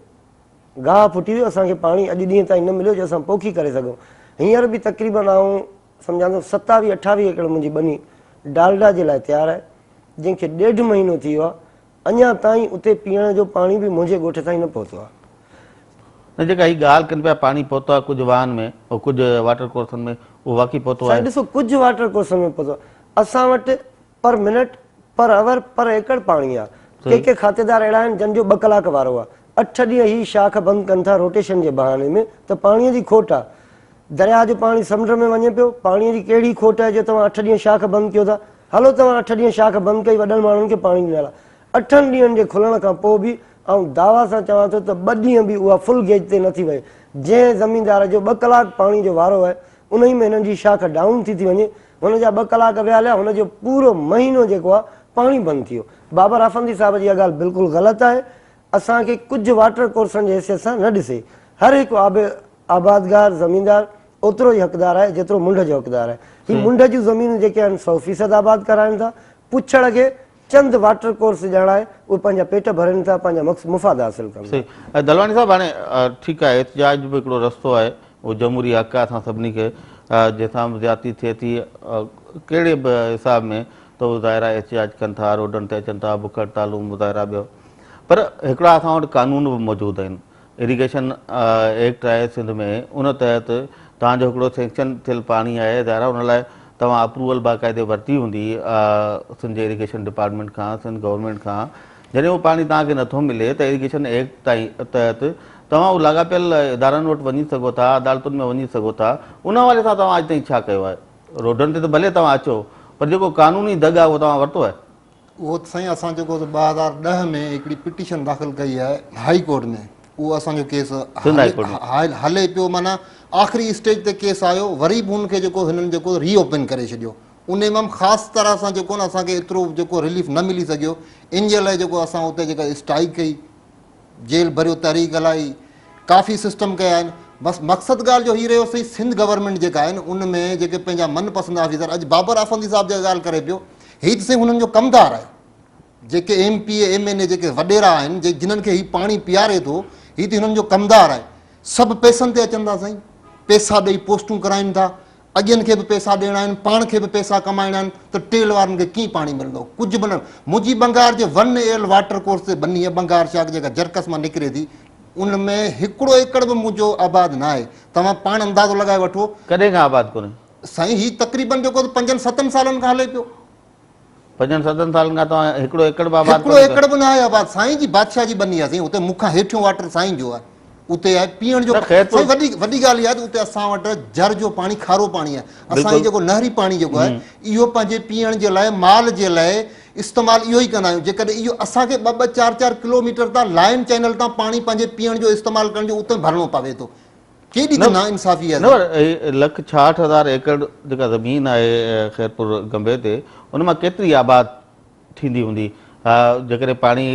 गाह फुटी वियो, असांखे पाणी अॼु ॾींहं ताईं न मिलियो जो असां पोखी करे सघूं। हींअर बि तक़रीबन आऊं सम्झां थो 27-28 एकड़ मुंहिंजी बनी डालडा जे लाइ तयारु आहे, जंहिंखे 1.5 महीनो थी वियो आहे। अञा ताईं उते पीअण जो पाणी बि मुंहिंजे ॻोठ ताईं न पहुतो आहे। न, जेका हीअ ॻाल्हि कनि पिया पाणी पहुतो आहे कुझु वाहन में ऐं कुझु वाटर कोर्सनि में, उहो वाक़ई पहुतो आहे? ॾिसो, कुझु वाटर कोर्सनि में पहुतो आहे। असां वटि पर मिनट, पर आवर, पर एकड़ पाणी आहे। के खातेदार अहिड़ा आहिनि जंहिंजो 2 कलाक वारो आहे। 8 ॾींहं ही शाख बंदि कनि था रोटेशन जे बहाने में, त पाणीअ जी खोट आहे। दरिया जो पाणी समुंड में वञे पियो, पाणीअ जी कहिड़ी खोट आहे जो तव्हां 8 ॾींहं शाख बंदि कयो था? हलो, तव्हां 8 ॾींहं शाख बंदि कई, वॾनि माण्हुनि खे पाणी ॾिनल आहे। 8 ॾींहंनि जे खुलण खां पोइ बि ऐं दावा सां चवां थो त 2 ॾींहं बि उहा फुल गेज ते नथी वहे। जंहिं ज़मीनदार जो 2 कलाक पाणी जो वारो आहे, उन ई में हिननि जी शाख डाउन थी वञे, हुनजा 2 कलाक विया हलिया, हुनजो पूरो महीनो जेको आहे पाणी बंदि थी वियो। बाबर आफंदी साहिब जी इहा ॻाल्हि बिल्कुलु ग़लति आहे। असांखे कुझु वाटर कोर्सनि जे हैसियत सां न ॾिसे। हर हिकु आबादगार ज़मीनदार ओतिरो ई हक़दार आहे जेतिरो मुंड जो हक़दार आहे। हीअ मुंड जूं ज़मीनूं जेके आहिनि 100% आबाद कराइनि था। पुछड़ खे चंद वाटर कोर्स ॼणा आहे, उहे पंहिंजा पेट भरनि था, पंहिंजा मुफ़ाद हासिल कनि था। दलवानी साहिब, हाणे ठीकु आहे, एहतिजाज बि हिकिड़ो रस्तो आहे, उहो जमहूरी हक़ आहे असां सभिनी खे, जंहिंसां बि ज़्यादती थिए थी कहिड़े बि हिसाब में, त उहे ज़ाहिर आहे एहतिजाज कनि था, रोडनि ते अचनि था, बुख हड़तालूं, मुज़ाहिरा। ॿियो पर हिकिड़ा असां वटि कानून बि मौजूदु आहिनि। इरीगेशन एक्ट आहे सिंध में, उन तहत तव्हांजो हिकिड़ो सेंक्शन थियल पाणी आहे, ज़ाहिर आहे उन लाइ तव्हां अप्रूवल बाक़ाइदे वरिती हूंदी सिंध जे इरीगेशन डिपार्टमेंट खां, सिंध गवर्नमेंट खां। जॾहिं उहो पाणी तव्हांखे नथो मिले त इरीगेशन एक्ट ताईं तहत तव्हां उहो लाॻापियल इदारनि वटि वञी सघो था, अदालतुनि में वञी सघो था, उन हवाले सां तव्हां अॼु ताईं छा कयो आहे? रोडनि ते त भले तव्हां अचो, पर जेको कानूनी दग आहे उहो तव्हां वरितो आहे? उहो साईं असां जेको 2010 में हिकिड़ी पिटीशन दाख़िल कई आहे हाई कोर्ट में, उहो असांजो केस सिंध हाई कोर्ट में हले पियो, माना आख़िरी स्टेज ते केस आयो, वरी बि उनखे जेको हिननि जेको रीओपन करे छॾियो। उन में ख़ासि तरह सां जेको न असांखे एतिरो जेको रिलीफ न मिली सघियो, इन जे लाइ जेको असां उते जेका स्ट्राइक कई, जेल भरियो, तहरीक हलाई, काफ़ी सिस्टम कया आहिनि। बसि मक़सदु ॻाल्हि जो हीअ रहियो सही, सिंध गवर्नमेंट जेका आहिनि उन में जेके पंहिंजा मनपसंदि ऑफिसर, अॼु बाबर आफंदी साहिब जेका ॻाल्हि करे पियो, हीअ त साईं हुननि जो कमदार आहे। जेके MP MNA जेके वॾेरा आहिनि, जिन्हनि खे हीउ पाणी पीआरे थो, हीअ त हिननि जो कमदार आहे। सभु पैसनि ते अचनि था साईं, पैसा ॾेई पोस्टूं कराइनि था, अॻियनि खे बि पैसा ॾियणा आहिनि, पाण खे बि पैसा कमाइणा आहिनि, त टेल वारनि खे कीअं पाणी मिलंदो? कुझु बि न। मुंहिंजी बंगार जे 1L वाटर कोर्स ते बनी आहे, बंगार शाख जेका जरकस मां निकिरे थी, उन में 1 एकड़ बि मुंहिंजो आबाद न आहे। तव्हां पाण अंदाज़ो लॻाए वठो, कॾहिं खां आबाद कोन्हे साईं हीउ तक़रीबन जेको 5-7 सालनि खां हले पियो। 5-7 सालनि खां तव्हां 1 एकड़ बि आबाद 1 एकड़ बि न आहे आबाद। साईं जी बादशाह जी बनी आहे साईं, उते मूंखां हेठियों वाटर साईं जो आहे, उते आहे पीअण जो। साईं वॾी ॻाल्हि इहा आहे त उते असां वटि झर जो पाणी खारो पाणी आहे। असां जेको नहरी पाणी जेको आहे इहो पंहिंजे पीअण जे लाइ, माल जे लाइ इस्तेमालु इहो ई कंदा आहियूं। जेकॾहिं इहो असांखे 2-2, 4-4 किलोमीटर तां लाइन चैनल तां पाणी पंहिंजे पीअण जो इस्तेमालु करण जो उते भरणो पवे थो, केॾी त नाइंसाफ़ी आहे। 1,66,000 एकड़ जेका ज़मीन आहे ख़ैरपुर गंबे ते, उन मां केतिरी आबाद थींदी हूंदी? जेकॾहिं पाणी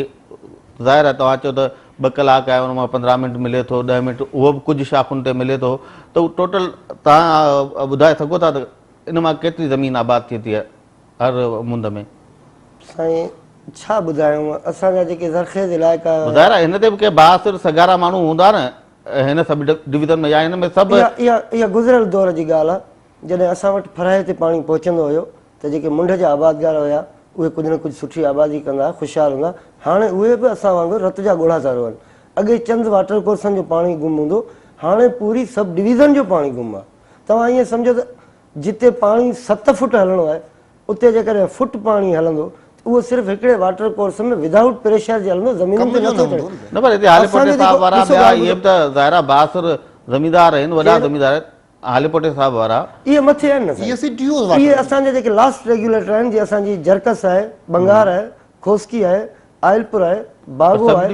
ज़ाहिर आहे तव्हां चओ त 2 कलाक आहे, उन मां 15 मिंट मिले थो, 10 मिंट उहो बि कुझु शाखुनि ते मिले थो, त उहो टोटल तव्हां ॿुधाए सघो था त इन मां केतिरी ज़मीन आबाद थी थी हर मुंद में? साईं छा ॿुधायूं, असांजा जेके ज़रख़ेज़ इलाइक़ा ॿुधाए रहा, हिन ते बि के बासिर सगारा माण्हू हूंदा न हिन सभु डिवीज़न में, या हिन में सभु? इहा गुज़िरियल दौर जी ॻाल्हि आहे। जॾहिं असां वटि फराहे ते पाणी पहुचंदो हुयो त जेके मुंड जा आबादगार हुया उहे कुझु न कुझु सुठी आबादी कंदा, ख़ुशहाल हूंदा। हाणे उहे बि असां वांगुरु रत जा ॻोढ़ा था रहनि। अॻे चंद वाटर कोर्सनि जो पाणी गुम हूंदो, हाणे पूरी सब डिवीज़न जो पाणी गुम आहे। तव्हां ईअं सम्झो त जिते पाणी 7 फुट हलणो आहे, उते जेकॾहिं फुट पाणी हलंदो, उहो सिर्फ़ु हिकिड़े वाटर कोर्स में विदाउट प्रेशर जे हलंदो, ज़मीन ते नथो चढ़े। न पर हिते हालेपोटे साहब वारा ॿिया इहे बि त ज़ाहिर बासिर ज़मींदार आहिनि, वॾा ज़मींदार आहिनि, हालेपोटे साहब वारा इहे मथे आहिनि न। इहे असांजा जेके लास्ट रेगुलेटर आहिनि, जीअं असांजी जरकस आहे, बंगार आहे, खोस्की आहे, आइलपुर आहे, बागो आहे,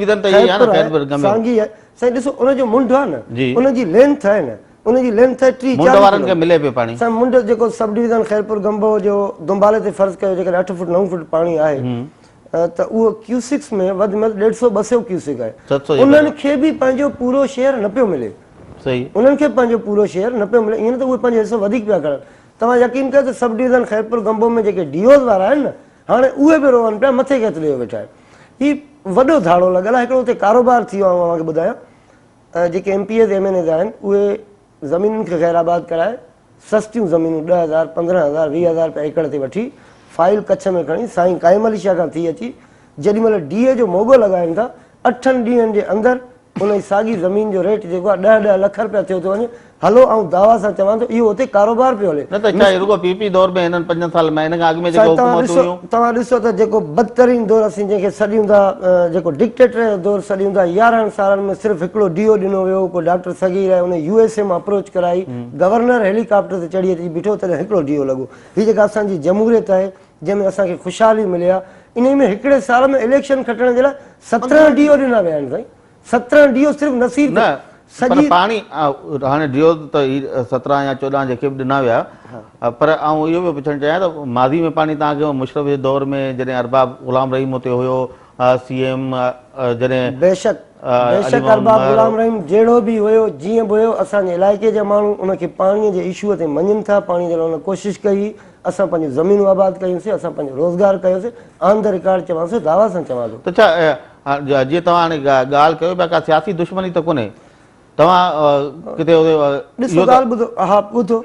सांगी आहे। साईं ॾिसो उनजो मुंड आहे न, उनजी लेंथ आहे न, उनजी लेंथ आहे 30-40 खे मिले पियो पाणी। साईं मुंड जेको सब डिवीज़न ख़ैरपुर गंबो जो दुंबाले ते फ़र्ज़ कयो, जेकॾहिं 8 फुट 9 फुट पाणी आहे त उहो क्यूसिक्स में वधि में 150-200 क्यूसिक आहे। उन्हनि खे बि पंहिंजो पूरो शेयर न पियो मिले। सही, उन्हनि खे पंहिंजो पूरो शेयर न पियो मिले। ईअं त उहे पंहिंजो हिसो वधीक पिया करनि। तव्हां यकीन कयो त सब डिवीज़न ख़ैरपुर गंबो में जेके DOs वारा आहिनि न, हाणे उहे बि रोअनि पिया, मथे खे ॾेई वेठा आहिनि। हीउ वॾो धाड़ो लॻल आहे। हिकिड़ो हुते कारोबार थी वियो आहे, तव्हांखे ॿुधायां, जेके MPs MNAs आहिनि उहे ज़मीनुनि खे ग़ैर आबाद कराए, सस्तियूं ज़मीनूं 10,000, 15,000, 20,000 रुपया एकड़ ते वठी, फाइल कच्छ में खणी साईं काइम अली शाह खां थी अची, जेॾीमहिल DA जो मोगो लॻाइनि था, 8 ॾींहंनि जे अंदरि उन जी साॻी ज़मीन जो रेट जेको आहे 10-10 लख रुपया थियो थो वञे। हलो ऐं दावा सां चवां थो इहो हुते कारोबार पियो हले। तव्हां ॾिसो त जेको बदतरीन दौर असीं जंहिंखे सॾियूं था, जेको डिक्टेटर जो दौर सॾियूं था, 11 सालनि में सिर्फ़ु हिकिड़ो DO ॾिनो वियो, को डॉक्टर सगीर आहे, उन USA मां अप्रोच कराई, गवर्नर हेलीकॉप्टर ते चढ़ी अची बीठो, तॾहिं हिकिड़ो DO लॻो। हीअ जेका असांजी जमहूरियत आहे, जंहिंमें असांखे ख़ुशहाली मिले आहे, इन में हिकिड़े साल में इलेक्शन खटण जे लाइ 17 DO ॾिना विया आहिनि साईं। 17 DO सिर्फ़ु नसीब न सॼी पाणी। हाणे DO त 17 या 14 जेके बि ॾिना विया, पर आउं इहो बि पुछणु चाहियां त माज़ी में पाणी तव्हांखे मुशरफ जे दौर में जॾहिं अरबाब ग़ुलाम रहीम हुते हुयो, CM जॾहिं बेशक अरबाब ग़ुलाम रहीम जहिड़ो बि हुयो, जीअं बि हुयो, असांजे इलाइक़े जा माण्हू उनखे पाणीअ जे इशूअ ते मञनि था। पाणी जे लाइ उन कोशिशि कई, असां पंहिंजूं ज़मीनूं आबाद कयूंसीं, असां पंहिंजो रोज़गार कयोसीं। ऑन द रिकॉर्ड चवांसि, दावा सां चवां थो। त छा जीअं तव्हां हाणे ॻाल्हि कयो पिया, का सियासी दुश्मनी त कोन्हे? तव्हां किथे ॾिसो ॻाल्हि ॿुधो, हा ॿुधो,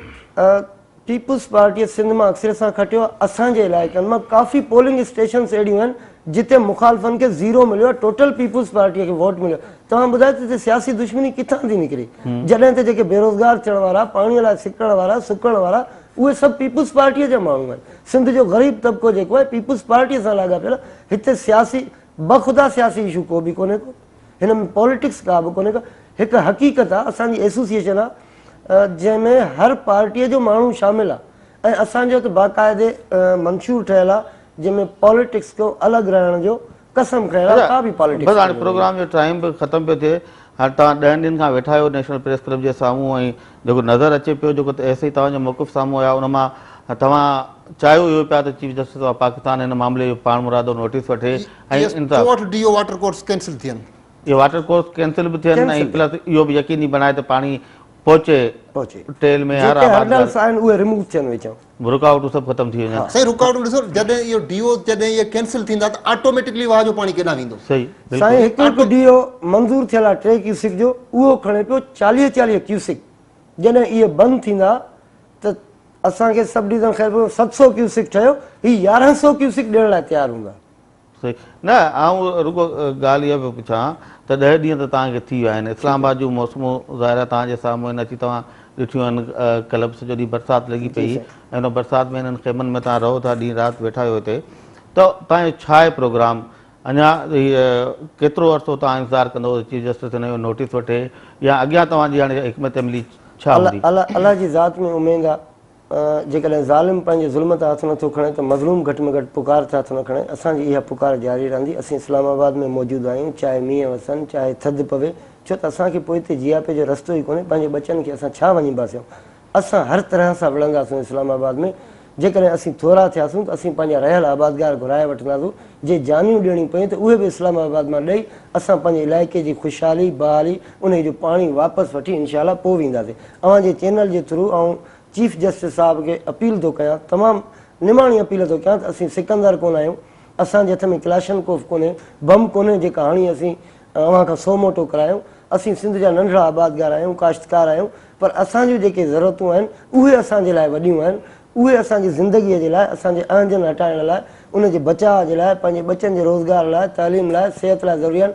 पीपुल्स पार्टीअ सिंध मां अक्सर सां खटियो आहे। असांजे इलाइक़नि मां काफ़ी पोलिंग स्टेशन्स अहिड़ियूं आहिनि जिते मुखालफ़नि खे 0 मिलियो आहे, टोटल पीपुल्स पार्टीअ खे वोट मिलियो। तव्हां ॿुधायो त हिते सियासी दुश्मनी किथां थी निकिरे? जॾहिं त जेके बेरोज़गार थियण वारा, पाणीअ लाइ सिकण वारा, सुकण वारा, उहे सभु पीपुल्स पार्टीअ जा माण्हू आहिनि। सिंध जो ग़रीब तबिको जेको आहे पीपुल्स पार्टीअ सां लाॻापियल आहे। हिते सियासी बख़ुदा सियासी इशू को बि कोन्हे को, हिन में पॉलिटिक्स का बि कोन्हे का। हिकु हक़ीक़त आहे, असांजी एसोसिएशन आहे जंहिंमें हर पार्टीअ जो माण्हू शामिल आहे ऐं असांजो त बाक़ाइदे मंशूर ठहियलु आहे जंहिंमें पॉलिटिक्स खां अलॻि रहण जो कसम खयल आहे। का बि बसि पॉलिटिक्स हाणे प्रोग्राम जो टाइम बि ख़तमु पियो थिए। हाणे तव्हां 10 ॾींहंनि खां वेठा आहियो नेशनल प्रेस क्लब जे साम्हूं ऐं जेको नज़र अचे पियो जेको ऐसे ई तव्हांजो मौक़िफ़ साम्हूं आया उन मां तव्हां चाहियो इहो पिया त चीफ जस्टिस ऑफ पाकिस्तान हिन मामले जो पाण मुरादो नोटिस वठे ऐं इंसाफ़ 64 डीओ वाटर कोर्स कैंसिल थियनि। इहे वाटर कोर्स कैंसिल बि थियनि ऐं प्लस इहो बि यकीनी बनाए त पाणी पहुचे टेल में हर हर्डल्स आहिनि उहे रिमूव थियनि विचूं, रुकावटूं सभु ख़तमु थी वञनि। सही रुकावट ॾिसो जॾहिं इहो डीओ जॾहिं इहे कैंसिल थींदा त ऑटोमेटिकली वाह जो पाणी केॾांहुं वेंदो। सही साईं हिकु हिकु डीओ मंज़ूर थियल आहे 3 क्यूसिक जो, उहो खणे पियो 40 क्यूसिक। जॾहिं इहे बंदि थींदा त असांखे सब डिवीज़न ख़ैर पियो 700 क्यूसिक ठहियो, ही 1100 क्यूसिक ॾियण लाइ तयारु हूंदा। सही न आउं रुगो ॻाल्हि इहा पियो पुछां त 10 ॾींहं त तव्हांखे थी विया आहिनि, इस्लामाबाद जूं मौसमूं ज़ाहिर तव्हांजे साम्हूं आहिनि, अची तव्हां ॾिठियूं आहिनि कल्ह सॼो ॾींहुं बरसाति लॻी पई ऐं हुन बरसाति में हिननि खेमनि में तव्हां रहो था, ॾींहुं राति वेठा आहियो हिते, त तव्हांजो छा आहे प्रोग्राम? अञा केतिरो अर्सो तव्हां इंतज़ारु कंदो चीफ जस्टिस हिन जो नोटिस वठे या अॻियां तव्हांजी हाणे हिकमत अमली छा हूंदी? अलाह जी ज़ात में उमेद आहे जेकॾहिं ज़ालिम पंहिंजे ज़ुल्म तां हथ नथो खणे त मज़लूम घटि में घटि पुकार ते हथ न खणे। असांजी इहा पुकार जारी रहंदी। असीं इस्लामाबाद में मौजूदु आहियूं, चाहे मींहं वसनि चाहे थधि पवे, छो त असांखे पोइ हिते जियापे जो रस्तो ई कोन्हे। पंहिंजे बचनि खे असां छा वञी बासियूं? असां हर तरह सां विढ़ंदासीं इस्लामाबाद में। जेकॾहिं असीं थोरा थियासीं त असीं पंहिंजा रहियल आबादगार घुराए वठंदासीं। जे जानियूं ॾियणियूं पयूं त उहे बि इस्लामाबाद मां ॾेई असां पंहिंजे इलाइक़े जी ख़ुशहाली बहाली उन जो पाणी वापसि वठी इनशाला पोइ वेंदासीं। अव्हांजे चैनल जे थ्रू ऐं चीफ जस्टिस साहब खे अपील थो कयां, तमामु निमाणी अपील थो कयां त असीं सिकंदर कोन आहियूं, असांजे हथ में क्लाशनकोफ कोन्हे, बम कोन्हे जेका हाणे असीं अव्हां खां सो मोटो करायूं। असीं सिंध जा नंढड़ा आबादगार आहियूं, काश्तकार आहियूं, पर असांजूं जेके ज़रूरतूं आहिनि उहे असांजे लाइ वॾियूं आहिनि। उहे असांजी ज़िंदगीअ जे लाइ, असांजे अहंजन हटाइण लाइ, उन जे बचाव जे लाइ, पंहिंजे बचनि जे रोज़गार लाइ, तालीम लाइ, सिहत लाइ ज़रूरी आहिनि।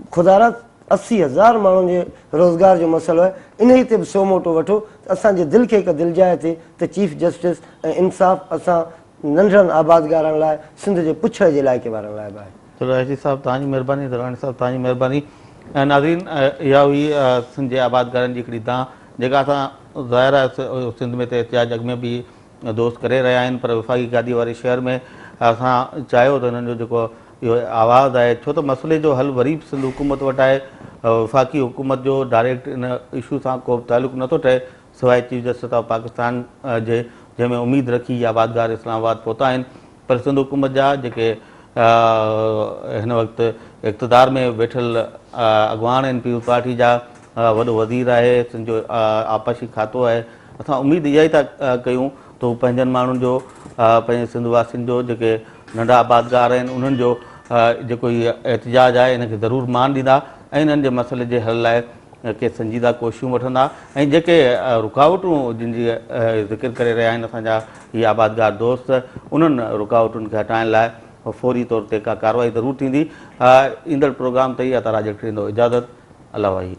ख़ुदारा 80,000 माण्हुनि जे रोज़गार जो मसइलो आहे, इन ई ते बि सो मोटो वठो त असांजे दिलि खे हिकु दिलजाए थिए त चीफ जस्टिस ऐं इंसाफ़ असां नंढड़नि आबादगारनि लाइ, सिंध जे पुछड़ जे इलाइक़े वारनि लाइ बि आहे। चलो ऐसी साहब तव्हांजी महिरबानी, दराणी साहब तव्हांजी महिरबानी। ऐं नाज़रीन इहा हुई सिंध जे आबादगारनि जी हिकिड़ी दां जेका असां ज़ाहिर आहे सिंध में त एहतियाज अॻु में बि दोस्त करे रहिया आहिनि, पर वफ़ाक़ी गादी वारे शहर में असां चाहियो त हिननि जो जेको इहो आवाज़ु आहे, छो त मसइले जो हल वरी बि सिंध हुकूमत वटि आहे। वफ़ाक़ी हुकूमत जो डायरेक्ट इन इशू सां को बि तालुक़ु नथो ठहे सवाइ चीफ जस्टिस ऑफ पाकिस्तान जे, जंहिंमें उमेदु रखी आबादगार इस्लामाबाद पहुता आहिनि। पर सिंध हुकूमत जा जेके हिन वक़्तु इक़्तिदार में वेठल अॻवान आहिनि पीपल्स पार्टी जा, वॾो वज़ीर आहे, सिंध जो आपसी खातो आहे, असां उमेदु इहा ई था कयूं त हू पंहिंजनि माण्हुनि जो, पंहिंजे सिंध वासियुनि जो जेके नंढा आबादगार आहिनि उन्हनि जो जेको इहो एहतिजाज आहे इनखे ज़रूरु मान ॾींदा ऐं इन्हनि जे मसइले जे हल लाइ के संजीदा कोशिशूं वठंदा ऐं जेके रुकावटूं जिन जी ज़िक्र करे रहिया आहिनि असांजा इहे आबादगार दोस्त, उन्हनि रुकावटुनि खे हटाइण लाइ फौरी तौर ते का कार्रवाई ज़रूरु थींदी। ईंदड़ प्रोग्राम ते ई अता राजड़ खे ॾींदो इजाज़त। अल्लाह वाही।